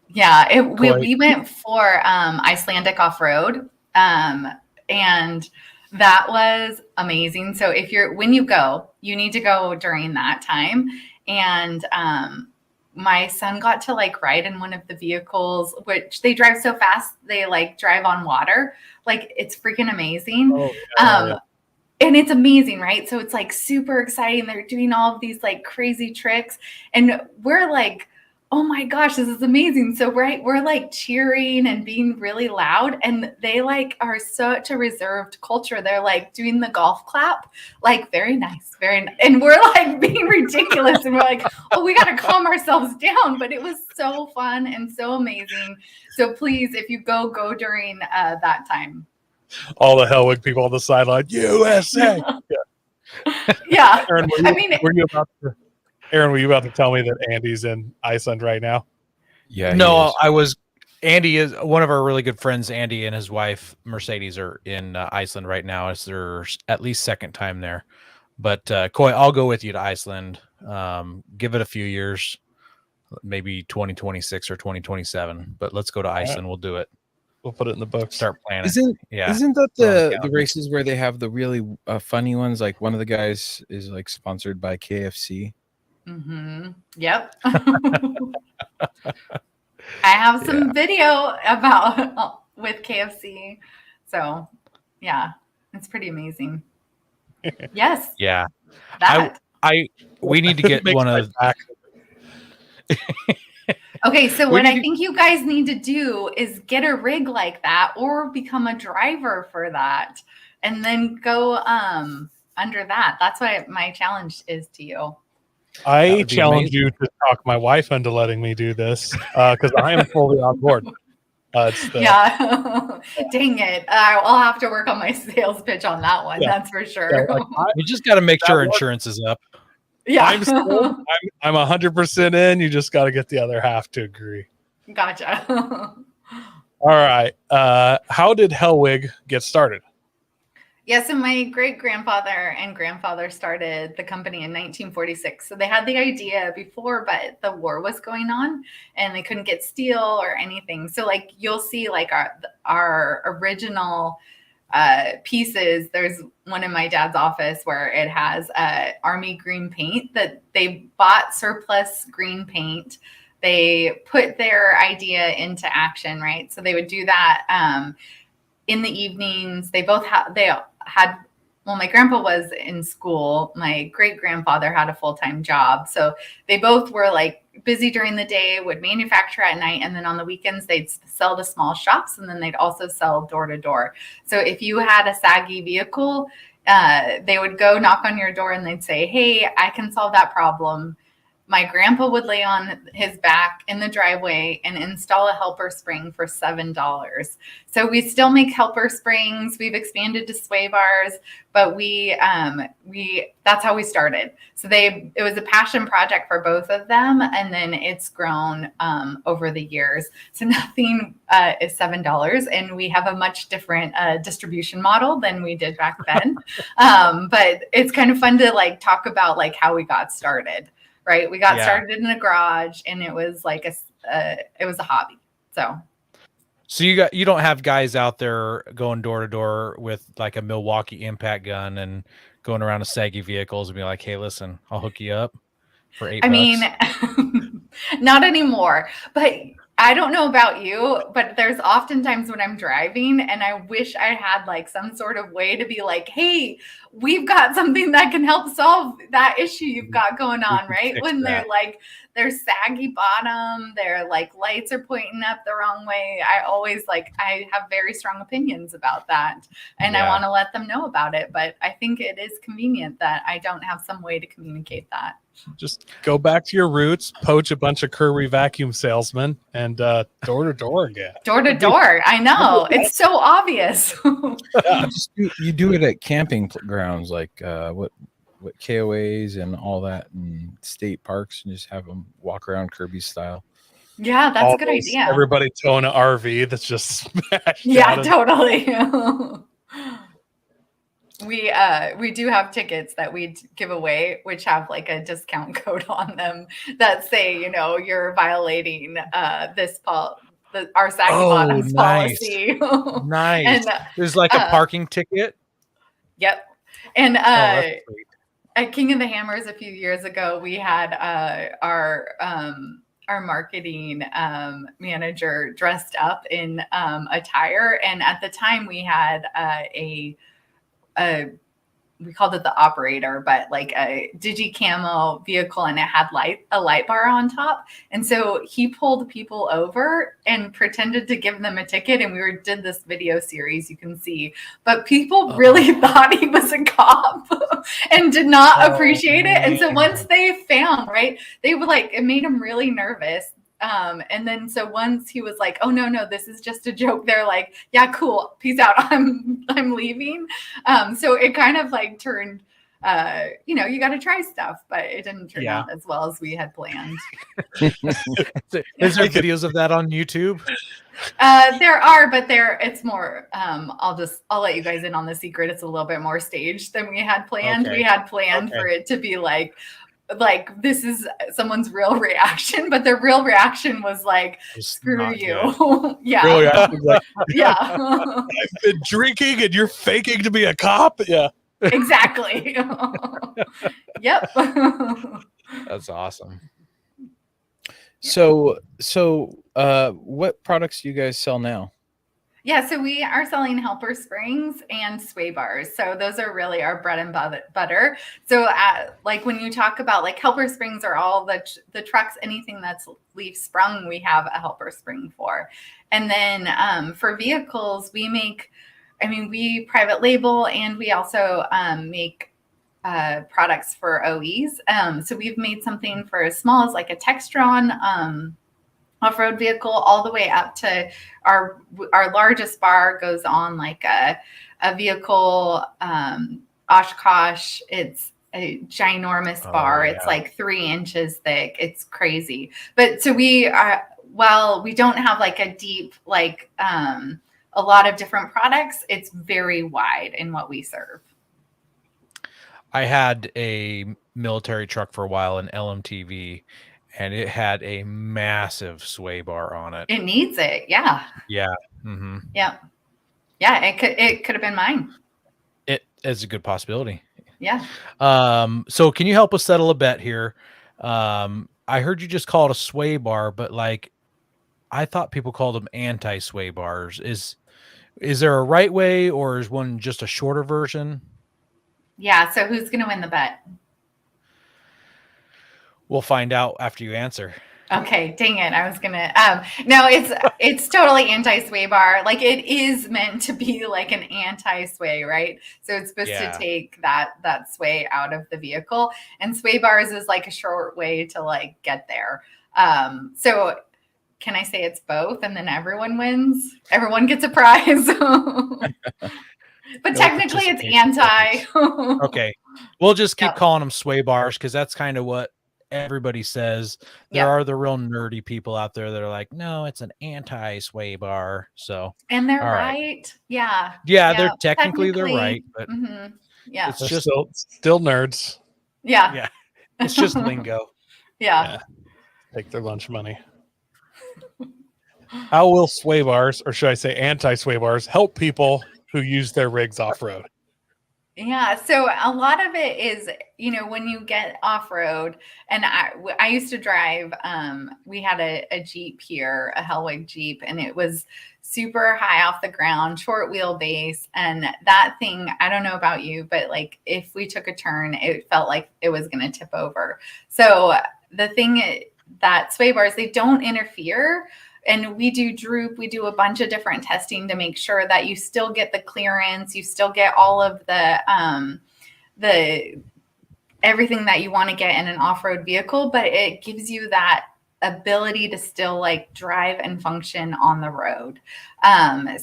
Yeah, we went for Icelandic off-road, and that was amazing. So when you go, you need to go during that time. And my son got to like ride in one of the vehicles, which they drive so fast, they like drive on water. Like it's freaking amazing. Oh, yeah. And it's amazing, right? So it's like super exciting. They're doing all of these like crazy tricks. And we're like, oh my gosh, this is amazing. So we're like cheering and being really loud. And they like are such a reserved culture. They're like doing the golf clap, like very nice, and we're like being ridiculous. And we're like, oh, we got to calm ourselves down. But it was so fun and so amazing. So please, if you go during that time. All the Hellwig people on the sideline, USA. Yeah. Aaron, were you about to tell me that Andy's in Iceland right now? Yeah. No, Andy is one of our really good friends. Andy and his wife Mercedes are in Iceland right now. It's their at least second time there. But Coy, I'll go with you to Iceland. Give it a few years, maybe 2026 or 2027. But let's go to Iceland. We'll do it. We'll put it in the books. Start planning. Isn't that the races where they have the really funny ones? Like one of the guys is like sponsored by KFC. Mm-hmm. Yep. I have some video about with KFC. So yeah, it's pretty amazing. Yes. Yeah. That. We need to get one of. Okay, so what I think you guys need to do is get a rig like that or become a driver for that and then go under that. That's what my challenge is to you. I challenge you to talk my wife into letting me do this because I am fully on board. Yeah. Dang it. I'll have to work on my sales pitch on that one. Yeah. That's for sure. Yeah, we just got to make sure insurance is up. Yeah. I'm 100% in. You just got to get the other half to agree. Gotcha. All right. How did Hellwig get started? Yeah, so my great-grandfather and grandfather started the company in 1946. So they had the idea before, but the war was going on and they couldn't get steel or anything. So like you'll see like our original pieces. There's one in my dad's office where it has army green paint that they bought surplus green paint. They put their idea into action, right? So they would do that in the evenings. They had my grandpa was in school. My great grandfather had a full-time job. So they both were like busy during the day, would manufacture at night. And then on the weekends, they'd sell to small shops. And then they'd also sell door to door. So if you had a saggy vehicle, they would go knock on your door and they'd say, hey, I can solve that problem. My grandpa would lay on his back in the driveway and install a helper spring for $7. So we still make helper springs. We've expanded to sway bars, but that's how we started. So it was a passion project for both of them, and then it's grown over the years. So nothing is $7, and we have a much different distribution model than we did back then. But it's kind of fun to like talk about like how we got started. Right. We got started in a garage and it was like it was a hobby. So you don't have guys out there going door to door with like a Milwaukee impact gun and going around to saggy vehicles and be like, hey, listen, I'll hook you up for $8. I mean, not anymore, but I don't know about you, but there's oftentimes when I'm driving and I wish I had like some sort of way to be like, hey, we've got something that can help solve that issue you've got going on, right? When they're like, they're saggy bottom, their like lights are pointing up the wrong way. I have very strong opinions about that and I want to let them know about it. But I think it is convenient that I don't have some way to communicate that. Just go back to your roots, poach a bunch of Curry vacuum salesmen, and door to door again. Door to door. I know. It's so obvious. You do it at camping grounds like what KOAs and all that, and state parks, and just have them walk around Kirby style. Yeah, that's All a good those- idea. Everybody towing an RV that's just smashed. Yeah, out of- totally. We do have tickets that we give away, which have like a discount code on them that say, you're violating our Saggy Oh, Bottoms nice. policy. Nice. And There's like a parking ticket. yep. And That's sweet. at King of the Hammers a few years ago, we had our marketing manager dressed up in attire, and at the time we had we called it the operator, but like a digi camo vehicle, and it had a light bar on top. And so he pulled people over and pretended to give them a ticket. And we did this video series, you can see, but people really thought he was a cop and did not appreciate it. And so once they found, right, they were like, it made them really nervous. And then so once he was like, oh no, this is just a joke, they're like, yeah, cool, peace out, I'm leaving. So it kind of like turned, you got to try stuff, but it didn't turn out as well as we had planned. Is there videos of that on YouTube? There are, but it's more, I'll let you guys in on the secret. It's a little bit more staged than we had planned. Okay. We had planned for it to be like this is someone's real reaction, but their real reaction was like, screw you. Yeah. Really, like, Yeah. I've been drinking and you're faking to be a cop. Yeah. Exactly. Yep. That's awesome. So what products do you guys sell now? Yeah, so we are selling helper springs and sway bars. So those are really our bread and butter. So like when you talk about like helper springs are all the trucks, anything that's leaf sprung, we have a helper spring for. And then for vehicles, we private label, and we also make products for OEs. So we've made something for as small as like a Textron off-road vehicle, all the way up to our largest bar goes on like a vehicle Oshkosh. It's a ginormous bar. Yeah. It's like 3 inches thick. It's crazy. But so we are, while we don't have like a deep, like a lot of different products, it's very wide in what we serve. I had a military truck for a while, an LMTV, and it had a massive sway bar on it. It needs it. Yeah. Yeah. Mm-hmm. Yeah. Yeah. It could have been mine. It is a good possibility. Yeah. So can you help us settle a bet here? I heard you just call it a sway bar, but like, I thought people called them anti-sway bars. Is there a right way, or is one just a shorter version? Yeah. So who's going to win the bet? We'll find out after you answer. Okay, dang it. I was gonna no, it's totally anti-sway bar. Like it is meant to be like an anti-sway, right? So it's supposed to take that sway out of the vehicle. And sway bars is like a short way to like get there. So can I say it's both and then everyone wins? Everyone gets a prize. But technically it's anti. Okay. We'll just keep calling them sway bars because that's kind of what everybody says. There are the real nerdy people out there that are like, no, it's an anti-sway bar. So and they're right. Yeah. Yeah, they're technically they're right, but yeah, it's They're just still nerds. Yeah. It's just lingo. Yeah. Take their lunch money. How will sway bars, or should I say anti-sway bars, help people who use their rigs off-road? Yeah. So a lot of it is, when you get off-road, and I used to drive, we had a Jeep here, a Hellwig Jeep, and it was super high off the ground, short wheelbase. And that thing, I don't know about you, but like if we took a turn, it felt like it was going to tip over. So the thing that sway bars, they don't interfere. And we do droop, we do a bunch of different testing to make sure that you still get the clearance, you still get all of the everything that you want to get in an off-road vehicle, but it gives you that ability to still like drive and function on the road.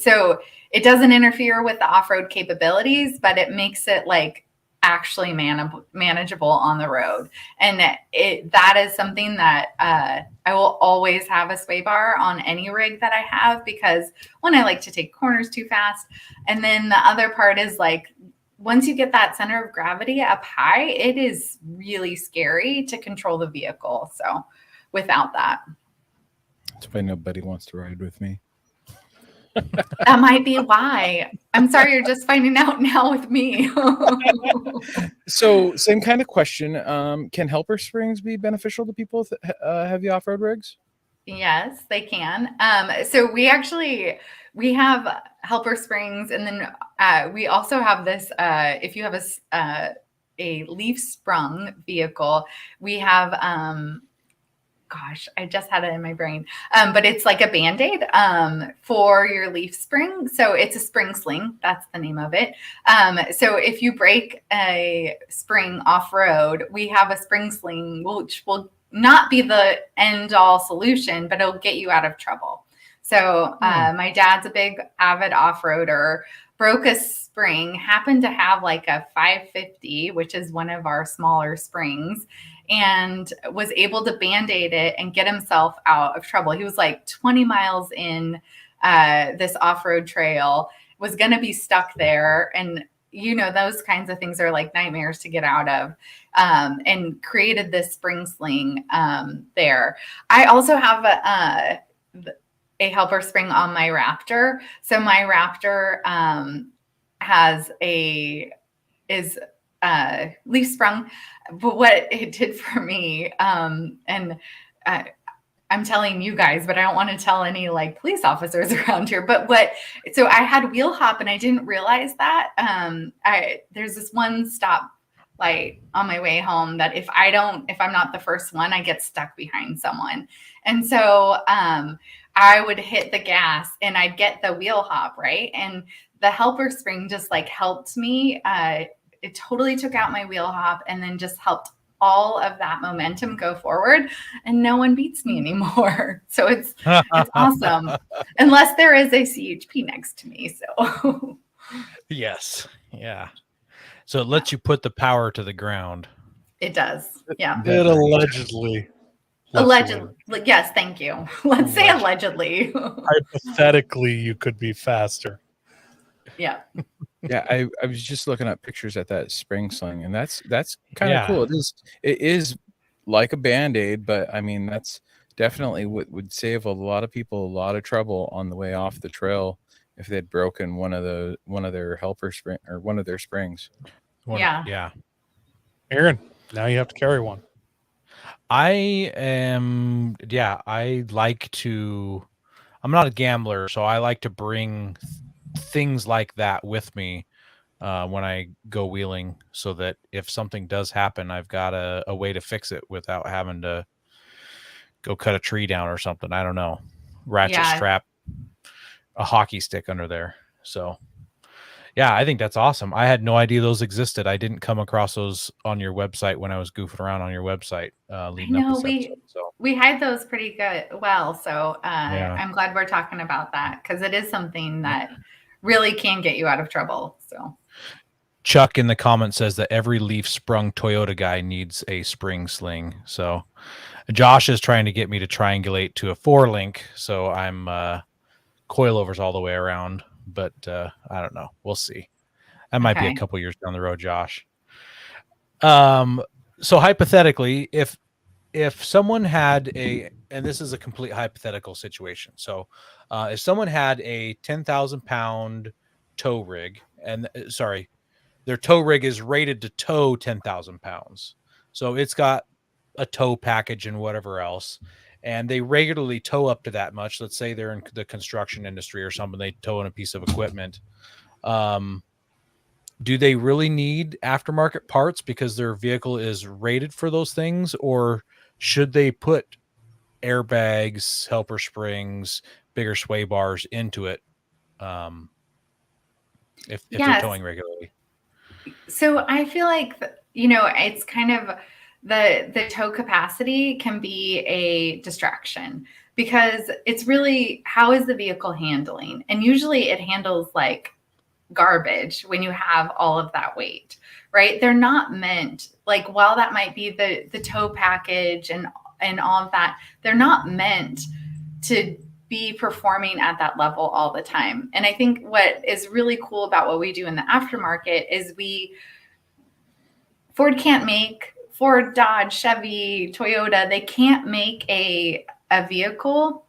So it doesn't interfere with the off-road capabilities, but it makes it like actually manageable on the road. And that is something that I will always have a sway bar on any rig that I have, because one, I like to take corners too fast. And then the other part is like, once you get that center of gravity up high, it is really scary to control the vehicle. So without that. That's why nobody wants to ride with me. That might be why. I'm sorry you're just finding out now with me. So same kind of question. Can helper springs be beneficial to people with heavy off-road rigs? Yes, they can. So we have helper springs, and then we also have this. If you have a leaf sprung vehicle, we have. Gosh, I just had it in my brain. But it's like a Band-Aid for your leaf spring. So it's a spring sling. That's the name of it. So if you break a spring off-road, we have a spring sling, which will not be the end-all solution, but it'll get you out of trouble. So my dad's a big avid off-roader, broke a spring, happened to have like a 550, which is one of our smaller springs, and was able to Band-Aid it and get himself out of trouble. He was like 20 miles in this off-road trail, was going to be stuck there. And, you know, those kinds of things are like nightmares to get out of, and created this spring sling there. I also have a helper spring on my Raptor. So my Raptor is leaf sprung. But what it did for me, and I'm telling you guys, but I don't want to tell any like police officers around here. So I had wheel hop, and I didn't realize that. There's this one stop light on my way home that if I'm not the first one, I get stuck behind someone. And so I would hit the gas and I'd get the wheel hop, right? And the helper spring just like helped me. It totally took out my wheel hop and then just helped all of that momentum go forward, and no one beats me anymore. So it's awesome, unless there is a CHP next to me. So Yes. Yeah. So it lets you put the power to the ground. it does. Yeah. It allegedly. Allegedly. Yes. Thank you. Let's say allegedly. Hypothetically, you could be faster. Yeah. Yeah, I was just looking at pictures at that spring sling, and that's kind of Yeah. cool. It is like a Band-Aid, but I mean that's definitely what would save a lot of people a lot of trouble on the way off the trail if they'd broken one of their helper spring or one of their springs. Yeah. Yeah. Aaron, now you have to carry one. I'm not a gambler, so I like to bring things like that with me when I go wheeling, so that if something does happen, I've got a way to fix it without having to go cut a tree down or something. I don't know. Ratchet strap a hockey stick under there. So yeah, I think that's awesome. I had no idea those existed. I didn't come across those on your website when I was goofing around on your website leading up this episode. So we hide those pretty good. Well, so I'm glad we're talking about that, because it is something that really can get you out of trouble. So Chuck in the comments says that every leaf sprung Toyota guy needs a spring sling. So Josh is trying to get me to triangulate to a 4-link. So I'm coilovers all the way around, but I don't know. We'll see. That might be a couple years down the road, Josh. So hypothetically, if someone had and this is a complete hypothetical situation. So if someone had a 10,000 pound tow rig, and their tow rig is rated to tow 10,000 pounds. So it's got a tow package and whatever else, and they regularly tow up to that much. Let's say they're in the construction industry or something, they tow in a piece of equipment. Do they really need aftermarket parts because their vehicle is rated for those things, or should they put airbags, helper springs, bigger sway bars into it if they're towing regularly? So I feel like, it's kind of the tow capacity can be a distraction, because it's really, how is the vehicle handling? And usually it handles like garbage when you have all of that weight, right? They're not meant, like, while that might be the tow package and all of that, they're not meant to be performing at that level all the time. And I think what is really cool about what we do in the aftermarket is Ford, Dodge, Chevy, Toyota, they can't make a vehicle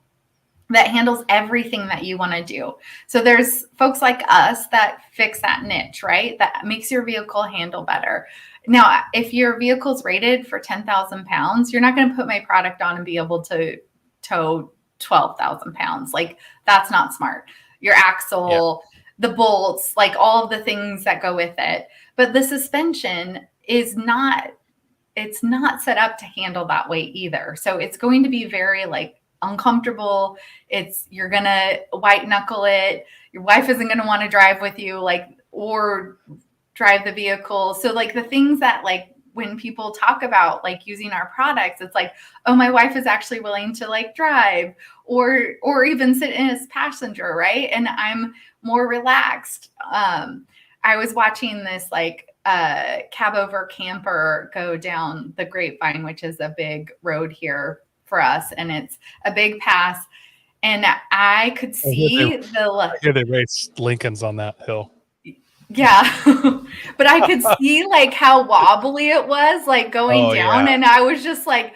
that handles everything that you want to do. So there's folks like us that fix that niche, right? That makes your vehicle handle better. Now, if your vehicle's rated for 10,000 pounds, you're not going to put my product on and be able to tow 12,000 pounds. Like, that's not smart. Your axle, the bolts, like all of the things that go with it. But the suspension is not, it's not set up to handle that weight either. So it's going to be very like uncomfortable. You're going to white knuckle it. Your wife isn't going to want to drive with you, like, or drive the vehicle. So like the things that, like, when people talk about like using our products, it's like, oh, my wife is actually willing to like drive or even sit in as passenger, right? And I'm more relaxed. I was watching this like cab over camper go down the Grapevine, which is a big road here for us, and it's a big pass. And I could see I hear they race Lincolns on that hill. Yeah. But I could see like how wobbly it was, like going down. Yeah. And I was just like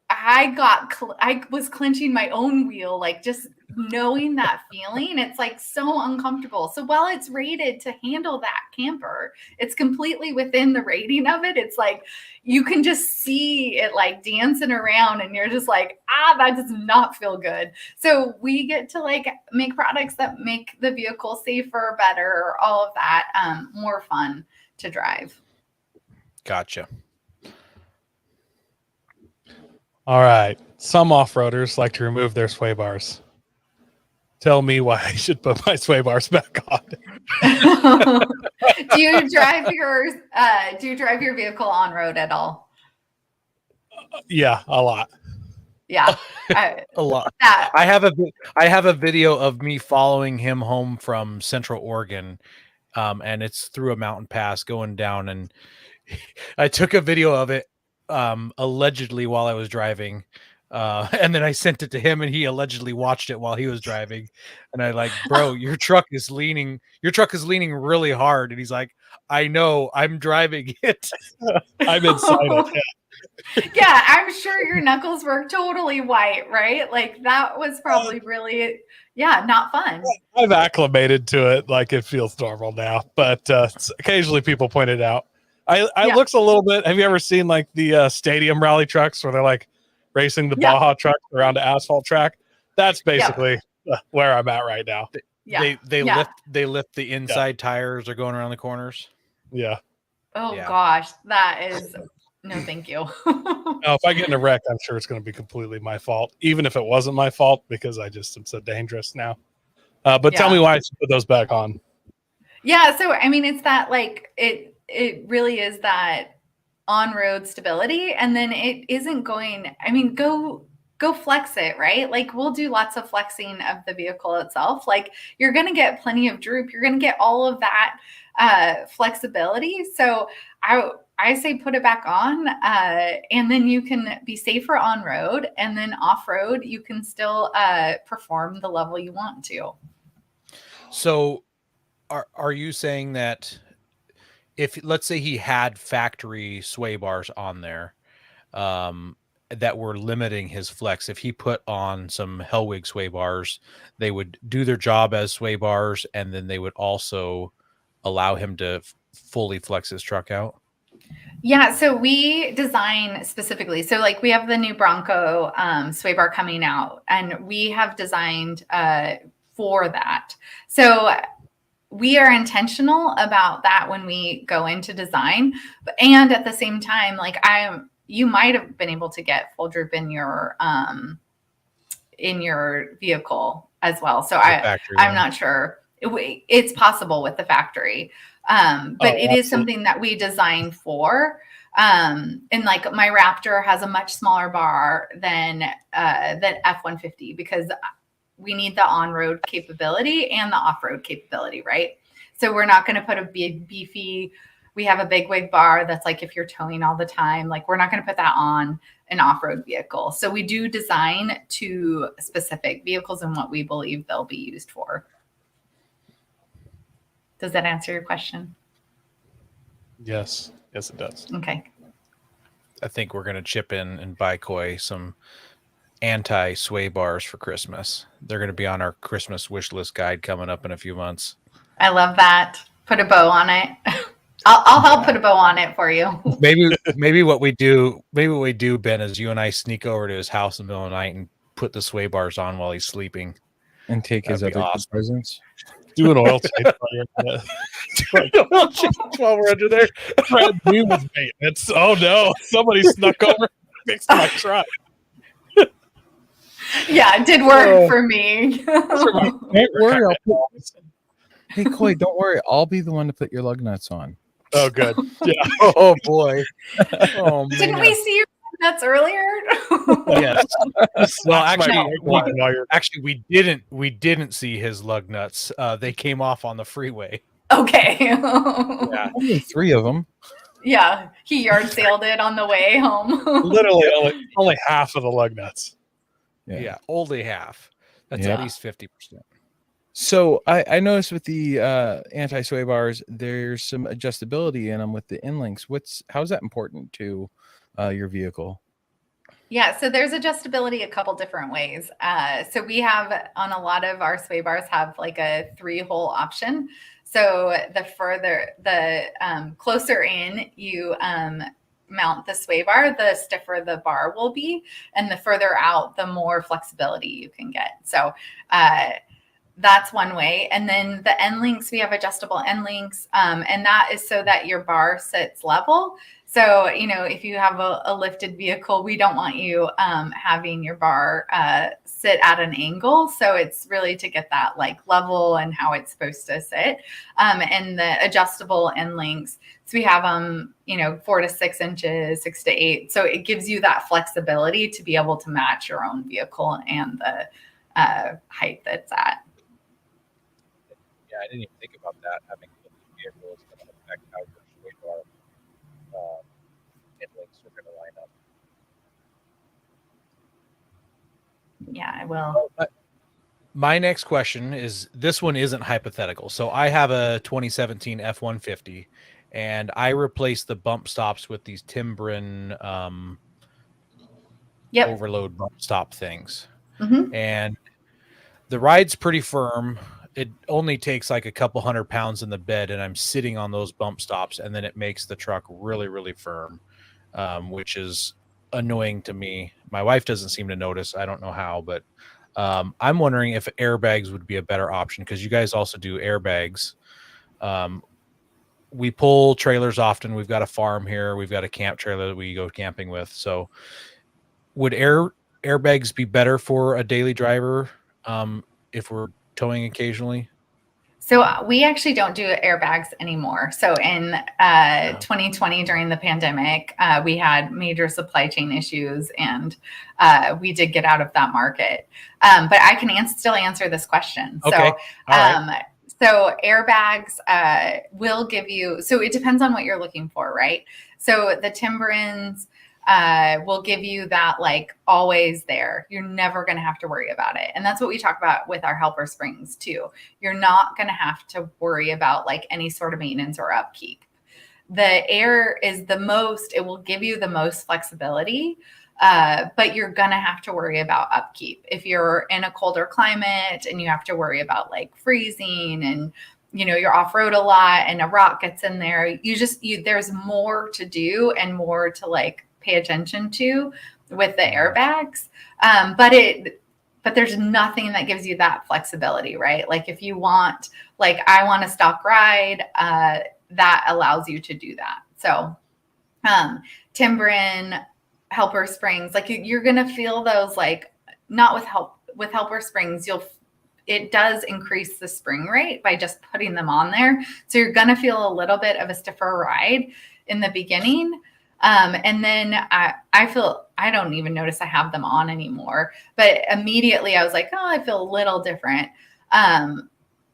I was clenching my own wheel, like just knowing that feeling. It's like so uncomfortable. So while it's rated to handle that camper, it's completely within the rating of it. It's like you can just see it like dancing around and you're just like, that does not feel good. So we get to like make products that make the vehicle safer, better, all of that, more fun to drive. Gotcha. All right. Some off-roaders like to remove their sway bars. Tell me why I should put my sway bars back on. Do you drive your vehicle on road at all? Yeah, a lot. Yeah, a lot. I have a video of me following him home from Central Oregon, and it's through a mountain pass going down, and I took a video of it allegedly while I was driving, and then I sent it to him, and he allegedly watched it while he was driving, and I like, bro, your truck is leaning really hard, and he's like, I know, I'm driving it. I'm inside it. Yeah, I'm sure your knuckles were totally white, right? Like that was probably really, not fun. I've acclimated to it, like it feels normal now, but occasionally people point it out. I looks a little bit. Have you ever seen like the stadium rally trucks where they're like racing the Baja trucks around an asphalt track? That's basically where I'm at right now. They lift the inside tires. They're going around the corners. Yeah. Oh gosh, that is no, thank you. No, if I get in a wreck, I'm sure it's going to be completely my fault, even if it wasn't my fault, because I just am so dangerous now. But tell me why I should put those back on. Yeah. So I mean, it's that like it really is that on-road stability, and then it isn't going, I mean, go flex it, right? Like we'll do lots of flexing of the vehicle itself. Like you're going to get plenty of droop. You're going to get all of that flexibility. So I say put it back on, and then you can be safer on road, and then off road you can still perform the level you want to. So are you saying that if, let's say, he had factory sway bars on there that were limiting his flex, if he put on some Hellwig sway bars, they would do their job as sway bars, and then they would also allow him to fully flex his truck out? Yeah, so we design specifically. So like we have the new Bronco sway bar coming out, and we have designed for that. So we are intentional about that when we go into design, and at the same time, like you might have been able to get full droop in your vehicle as well. So I'm not sure. It's possible with the factory, but it is something that we design for. And like my Raptor has a much smaller bar than F-150, because we need the on-road capability and the off-road capability, right? So we're not going to put a big beefy, we have a big wig bar that's like if you're towing all the time, like we're not going to put that on an off-road vehicle. So we do design to specific vehicles and what we believe they'll be used for. Does that answer your question? Yes, it does. Okay. I think we're going to chip in and buy Koi some anti-sway bars for Christmas. They're going to be on our Christmas wish list guide coming up in a few months. I love that. Put a bow on it. I'll help put a bow on it for you. Maybe what we do, Ben, is you and I sneak over to his house in the middle of the night and put the sway bars on while he's sleeping. And take his That'd be other awesome. presents. Do an oil change while we're under there. Brand new with maintenance. Oh no, somebody snuck over, fixed my truck. Yeah, it did work for me. Don't worry, hey Koi, don't worry. I'll be the one to put your lug nuts on. Oh, good. Yeah. Oh boy. Oh man. Didn't we see your nuts earlier? Yes. Well, Actually, actually, we didn't see his lug nuts. They came off on the freeway. Okay. Yeah. Only 3 of them. Yeah, he yard sailed it on the way home. literally only half of the lug nuts. Yeah. Only half. That's Yeah. at least 50%. So I noticed with the anti-sway bars, there's some adjustability in them with the end links. How's that important to your vehicle? Yeah, so there's adjustability a couple different ways. So we have on a lot of our sway bars have like a 3-hole option. So the closer in you mount the sway bar, the stiffer the bar will be, and the further out, the more flexibility you can get. So that's one way. And then the end links, we have adjustable end links, and that is so that your bar sits level. So, if you have a lifted vehicle, we don't want you having your bar sit at an angle. So it's really to get that like level and how it's supposed to sit. And the adjustable end links, so we have them, 4 to 6 inches, 6 to 8. So it gives you that flexibility to be able to match your own vehicle and the height that's at. Yeah, I didn't even think about that. Having a vehicle is going to affect how your sway bar end links are going to line up. Yeah, I will. My next question is, this one isn't hypothetical. So I have a 2017 F-150 and I replaced the bump stops with these Timbren overload bump stop things. Mm-hmm. And the ride's pretty firm. It only takes like a couple 100 pounds in the bed, and I'm sitting on those bump stops, and then it makes the truck really, really firm, which is annoying to me. My wife doesn't seem to notice. I don't know how, but I'm wondering if airbags would be a better option, because you guys also do airbags. We pull trailers often. We've got a farm here. We've got a camp trailer that we go camping with. So would airbags be better for a daily driver if we're towing occasionally? So we actually don't do airbags anymore. So in 2020, during the pandemic, we had major supply chain issues, and we did get out of that market. But I can still answer this question. Okay. So, All right. So airbags will give you, so it depends on what you're looking for, right? So the Timberens will give you that like always there. You're never going to have to worry about it. And that's what we talk about with our helper springs too. You're not going to have to worry about like any sort of maintenance or upkeep. The air is it will give you the most flexibility, but you're going to have to worry about upkeep. If you're in a colder climate and you have to worry about like freezing and you're off-road a lot and a rock gets in there, there's more to do and more to like pay attention to with the airbags. But there's nothing that gives you that flexibility, right? Like if you want, like I want a stock ride, that allows you to do that. So Timbren, helper springs, like you're going to feel those, like not with helper springs, it does increase the spring rate by just putting them on there. So you're going to feel a little bit of a stiffer ride in the beginning. And then I feel I don't even notice I have them on anymore. But immediately I was like, oh, I feel a little different.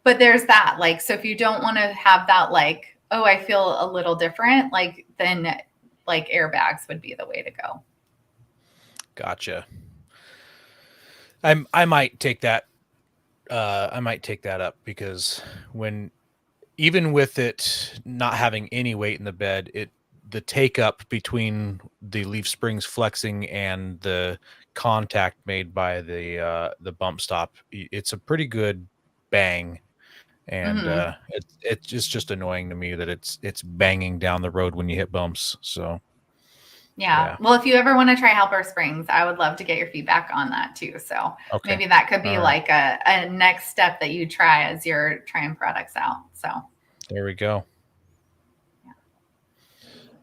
But there's that, like, so if you don't want to have that, like, oh, I feel a little different, like, then like airbags would be the way to go. Gotcha. I might take that. I might take that up, because even with it not having any weight in the bed, the take up between the leaf springs flexing and the contact made by the bump stop, it's a pretty good bang. And it's just annoying to me that it's banging down the road when you hit bumps. So yeah. Well, if you ever want to try helper springs, I would love to get your feedback on that too. So maybe that could be like a next step that you try as you're trying products out. So there we go. Yeah.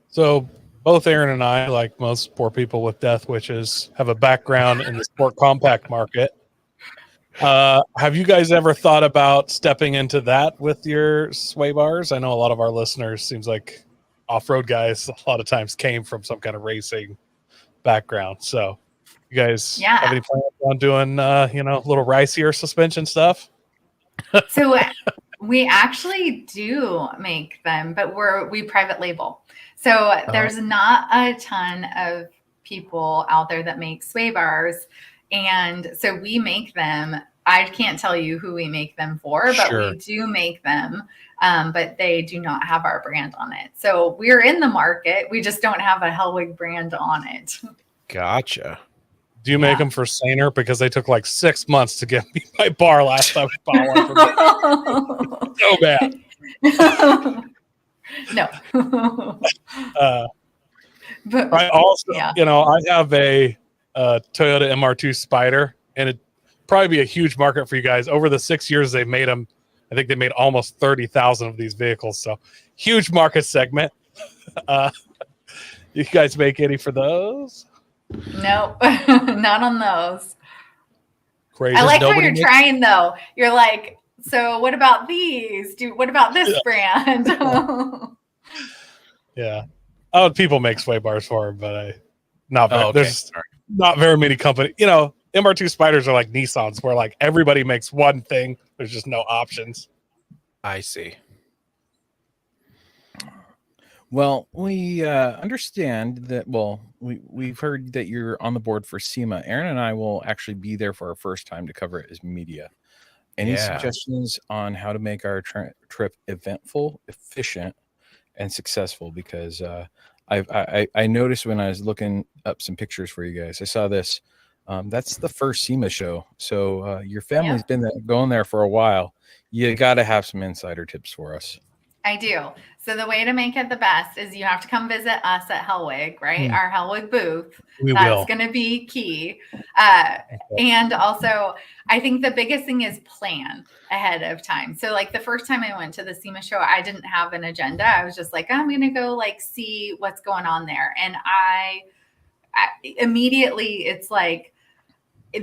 So both Aaron and I, like most poor people with death wishes, have a background in the sport compact market. Have you guys ever thought about stepping into that with your sway bars? I know a lot of our listeners, seems like off-road guys, a lot of times came from some kind of racing background. So you guys have any plans on doing, little ricier suspension stuff? So we actually do make them, but we private label. So there's not a ton of people out there that make sway bars. And so we make them. I can't tell you who we make them for, but we do make them. But they do not have our brand on it. So we're in the market. We just don't have a Hellwig brand on it. Gotcha. Do you make them for Saner? Because they took like 6 months to get me my bar last time I bought one. So bad. No. But I also, I have a Toyota MR2 Spider, and it'd probably be a huge market for you guys. Over the 6 years they've made them, I think they made almost 30,000 of these vehicles. So huge market segment. You guys make any for those? Nope, not on those. Crazy. I like how you're trying though. You're like, so what about these? What about this brand? Yeah. Oh, people make sway bars for them, but there's not very many companies. MR2 Spiders are like Nissans, where like everybody makes one thing. There's just no options. I see. Well, we understand that. Well, we've heard that you're on the board for SEMA. Aaron and I will actually be there for our first time to cover it as media. Any suggestions on how to make our trip eventful, efficient, and successful? Because I noticed when I was looking up some pictures for you guys, I saw this. That's the first SEMA show. So your family's been going there for a while. You got to have some insider tips for us. I do. So the way to make it the best is you have to come visit us at Hellwig, right? Our Hellwig booth. That's going to be key. And also, I think the biggest thing is plan ahead of time. So like the first time I went to the SEMA show, I didn't have an agenda. I was just like, I'm going to go like see what's going on there. And I immediately, it's like,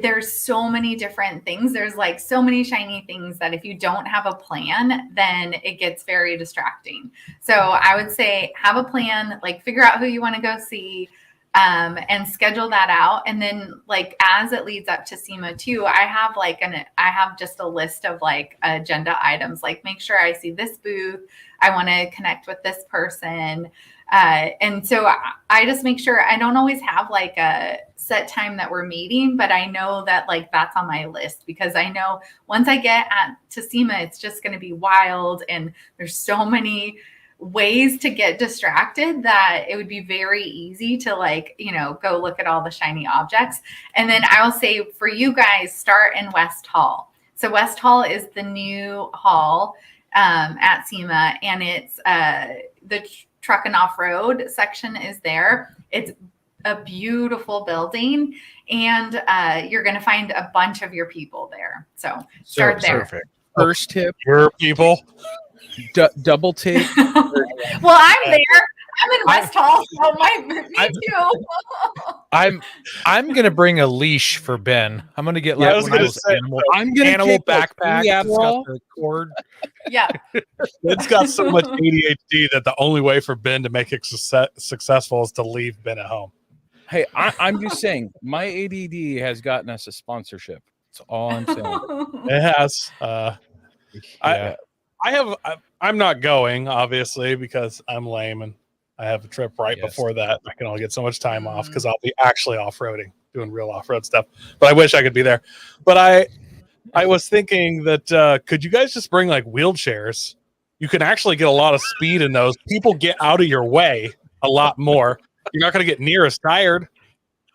there's so many different things. There's like so many shiny things that if you don't have a plan, then it gets very distracting. So I would say have a plan, like figure out who you want to go see, and schedule that out. And then like, as it leads up to SEMA too, I have just a list of like agenda items, like make sure I see this booth. I want to connect with this person. And so I just make sure I don't always have like a set time that we're meeting, but I know that like that's on my list, because I know once I get to SEMA, it's just going to be wild. And there's so many ways to get distracted that it would be very easy to like, go look at all the shiny objects. And then I will say for you guys, start in West Hall. So West Hall is the new hall at SEMA, and it's the truck and off-road section is there. It's a beautiful building, and you're going to find a bunch of your people there. So start there. Perfect. First tip, your people. Double take. Well, I'm there. I'm in West Hall, so me too. I'm gonna bring a leash for Ben. I'm gonna get like one of those animal backpacks. It's got the cord. Yeah. Ben's got so much ADHD that the only way for Ben to make it successful is to leave Ben at home. Hey, I'm just saying, my ADD has gotten us a sponsorship. That's all I'm saying. It has. Yeah. I'm not going, obviously, because I'm lame and I have a trip right Yes. before that. I can only get so much time off because I'll be actually off-roading, doing real off-road stuff. But I wish I could be there. But I was thinking that could you guys just bring like wheelchairs? You can actually get a lot of speed in those. People get out of your way a lot more. You're not going to get near as tired,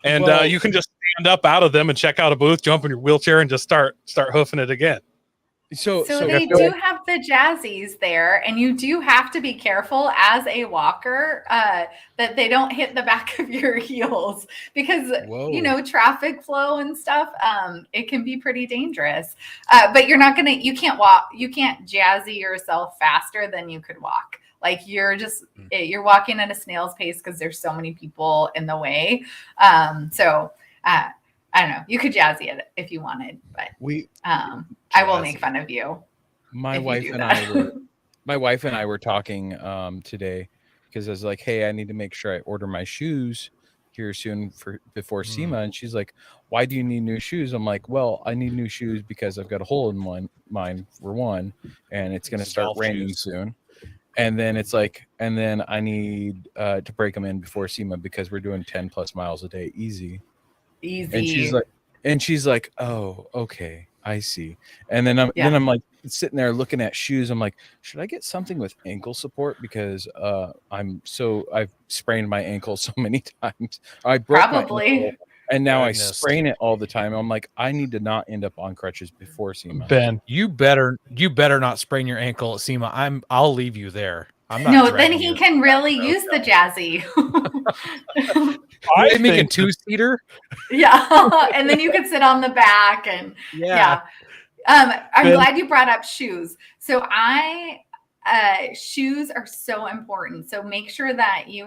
and Well- you can just stand up out of them and check out a booth, jump in your wheelchair, and just start hoofing it again. So they do have the jazzies there, and you do have to be careful as a walker that they don't hit the back of your heels because Whoa. traffic flow and stuff. It can be pretty dangerous. But you can't jazzy yourself faster than you could walk. Like you're walking at a snail's pace because there's so many people in the way. I don't know. You could jazzy it if you wanted, but I will make fun of you. My wife and I were talking today because I was like, "Hey, I need to make sure I order my shoes here soon before SEMA." And she's like, "Why do you need new shoes?" I'm like, "Well, I need new shoes because I've got a hole in mine for one, and it's going to start raining soon." And then and then I need to break them in before SEMA because we're doing 10+ miles a day easy. And she's like, "Oh, okay, I see." And then I'm like sitting there looking at shoes. I'm like, should I get something with ankle support because I've sprained my ankle so many times. I broke my ankle, and now I sprain it all the time. I'm like, I need to not end up on crutches before SEMA. Ben, you better not sprain your ankle at SEMA. I'll leave you there. I'm not. No, then he can really use the jazzy. Are they making 2-seater? Yeah, and then you could sit on the back and yeah. I'm glad you brought up shoes. So shoes are so important. So make sure that you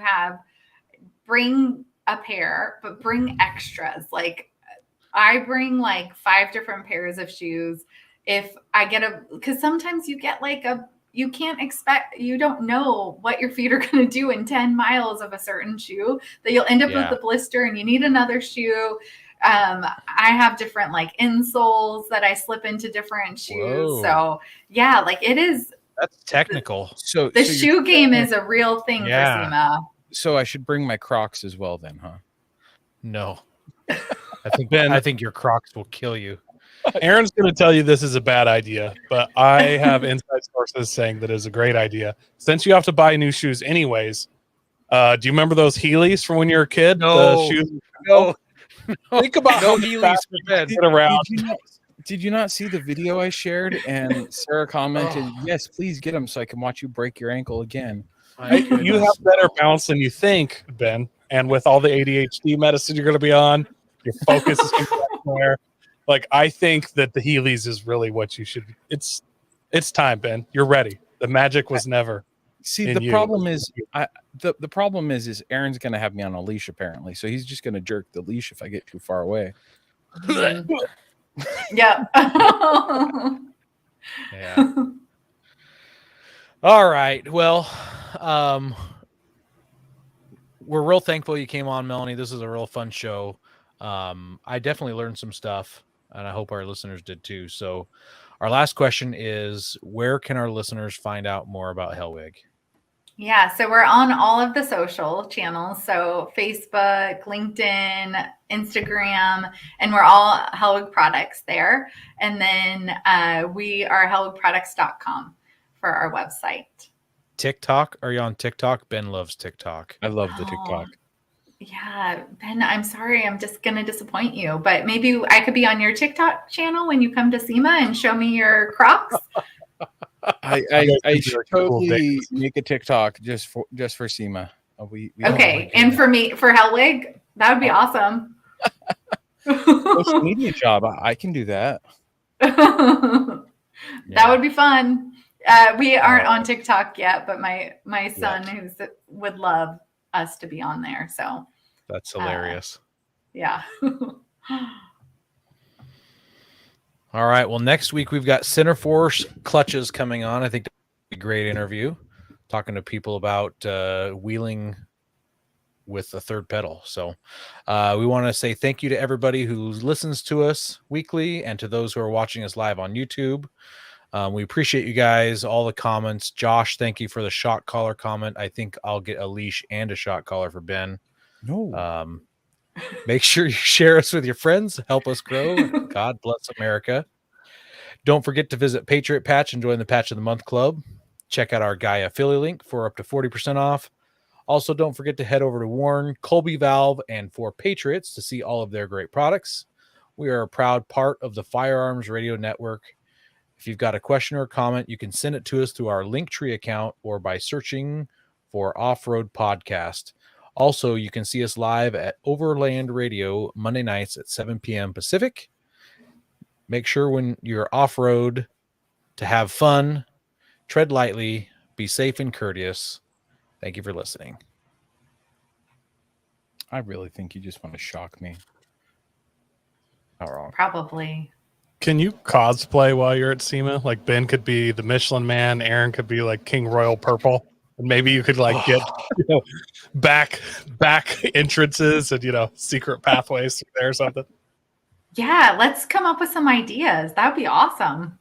bring a pair, but bring extras. Like I bring like 5 different pairs of shoes. If I get because sometimes you get you can't expect, you don't know what your feet are going to do in 10 miles of a certain shoe that you'll end up with the blister and you need another shoe. I have different like insoles that I slip into different shoes. Whoa. So yeah, like it is. That's technical. So the shoe game is a real thing for SEMA. So I should bring my Crocs as well then, huh? No. I think your Crocs will kill you. Aaron's going to tell you this is a bad idea, but I have inside sources saying that is a great idea. Since you have to buy new shoes anyways, do you remember those Heelys from when you were a kid? No. The shoes? No. Think about No how Heelys fast for you bed. get around. Did you not see the video I shared? And Sarah commented, "Yes, please get them so I can watch you break your ankle again." You have better balance than you think, Ben. And with all the ADHD medicine you're going to be on, your focus is going to be somewhere. Like, I think that the Heelys is really what you should. It's time, Ben. You're ready. The magic was never. See, the problem is, the problem is Aaron's going to have me on a leash apparently, so he's just going to jerk the leash if I get too far away. Yeah. Yeah. All right. Well, we're real thankful you came on, Melanie. This is a real fun show. I definitely learned some stuff, and I hope our listeners did too. So our last question is, where can our listeners find out more about Hellwig? Yeah, so we're on all of the social channels. So Facebook, LinkedIn, Instagram, and we're all Hellwig products there. And then we are hellwigproducts.com for our website. TikTok? Are you on TikTok? Ben loves TikTok. I love the TikTok. Yeah, Ben, I'm sorry. I'm just going to disappoint you. But maybe I could be on your TikTok channel when you come to SEMA and show me your Crocs. I should totally make a TikTok just for SEMA. Okay, and for Hellwig, that would be awesome. Social media job, I can do that. That would be fun. We aren't on TikTok yet, but my son who would love us to be on there. So that's hilarious. Yeah. All right. Well, next week we've got Center Force clutches coming on. I think that'll be a great interview, talking to people about wheeling with a third pedal. So we want to say thank you to everybody who listens to us weekly and to those who are watching us live on YouTube. We appreciate you guys, all the comments. Josh, thank you for the shock collar comment. I think I'll get a leash and a shock collar for Ben. No. Make sure you share us with your friends. Help us grow. God bless America. Don't forget to visit Patriot Patch and join the Patch of the Month Club. Check out our Gaia affiliate link for up to 40% off. Also, don't forget to head over to Warren, Colby Valve, and For Patriots to see all of their great products. We are a proud part of the Firearms Radio Network. If you've got a question or a comment, you can send it to us through our Linktree account or by searching for Off-Road Podcast. Also, you can see us live at Overland Radio Monday nights at 7 p.m. Pacific. Make sure when you're off-road to have fun, tread lightly, be safe and courteous. Thank you for listening. I really think you just want to shock me. Not wrong. Probably. Can you cosplay while you're at SEMA? Like Ben could be the Michelin Man, Aaron could be like King Royal Purple, and maybe you could like get back entrances and secret pathways through there or something. Yeah, let's come up with some ideas. That would be awesome.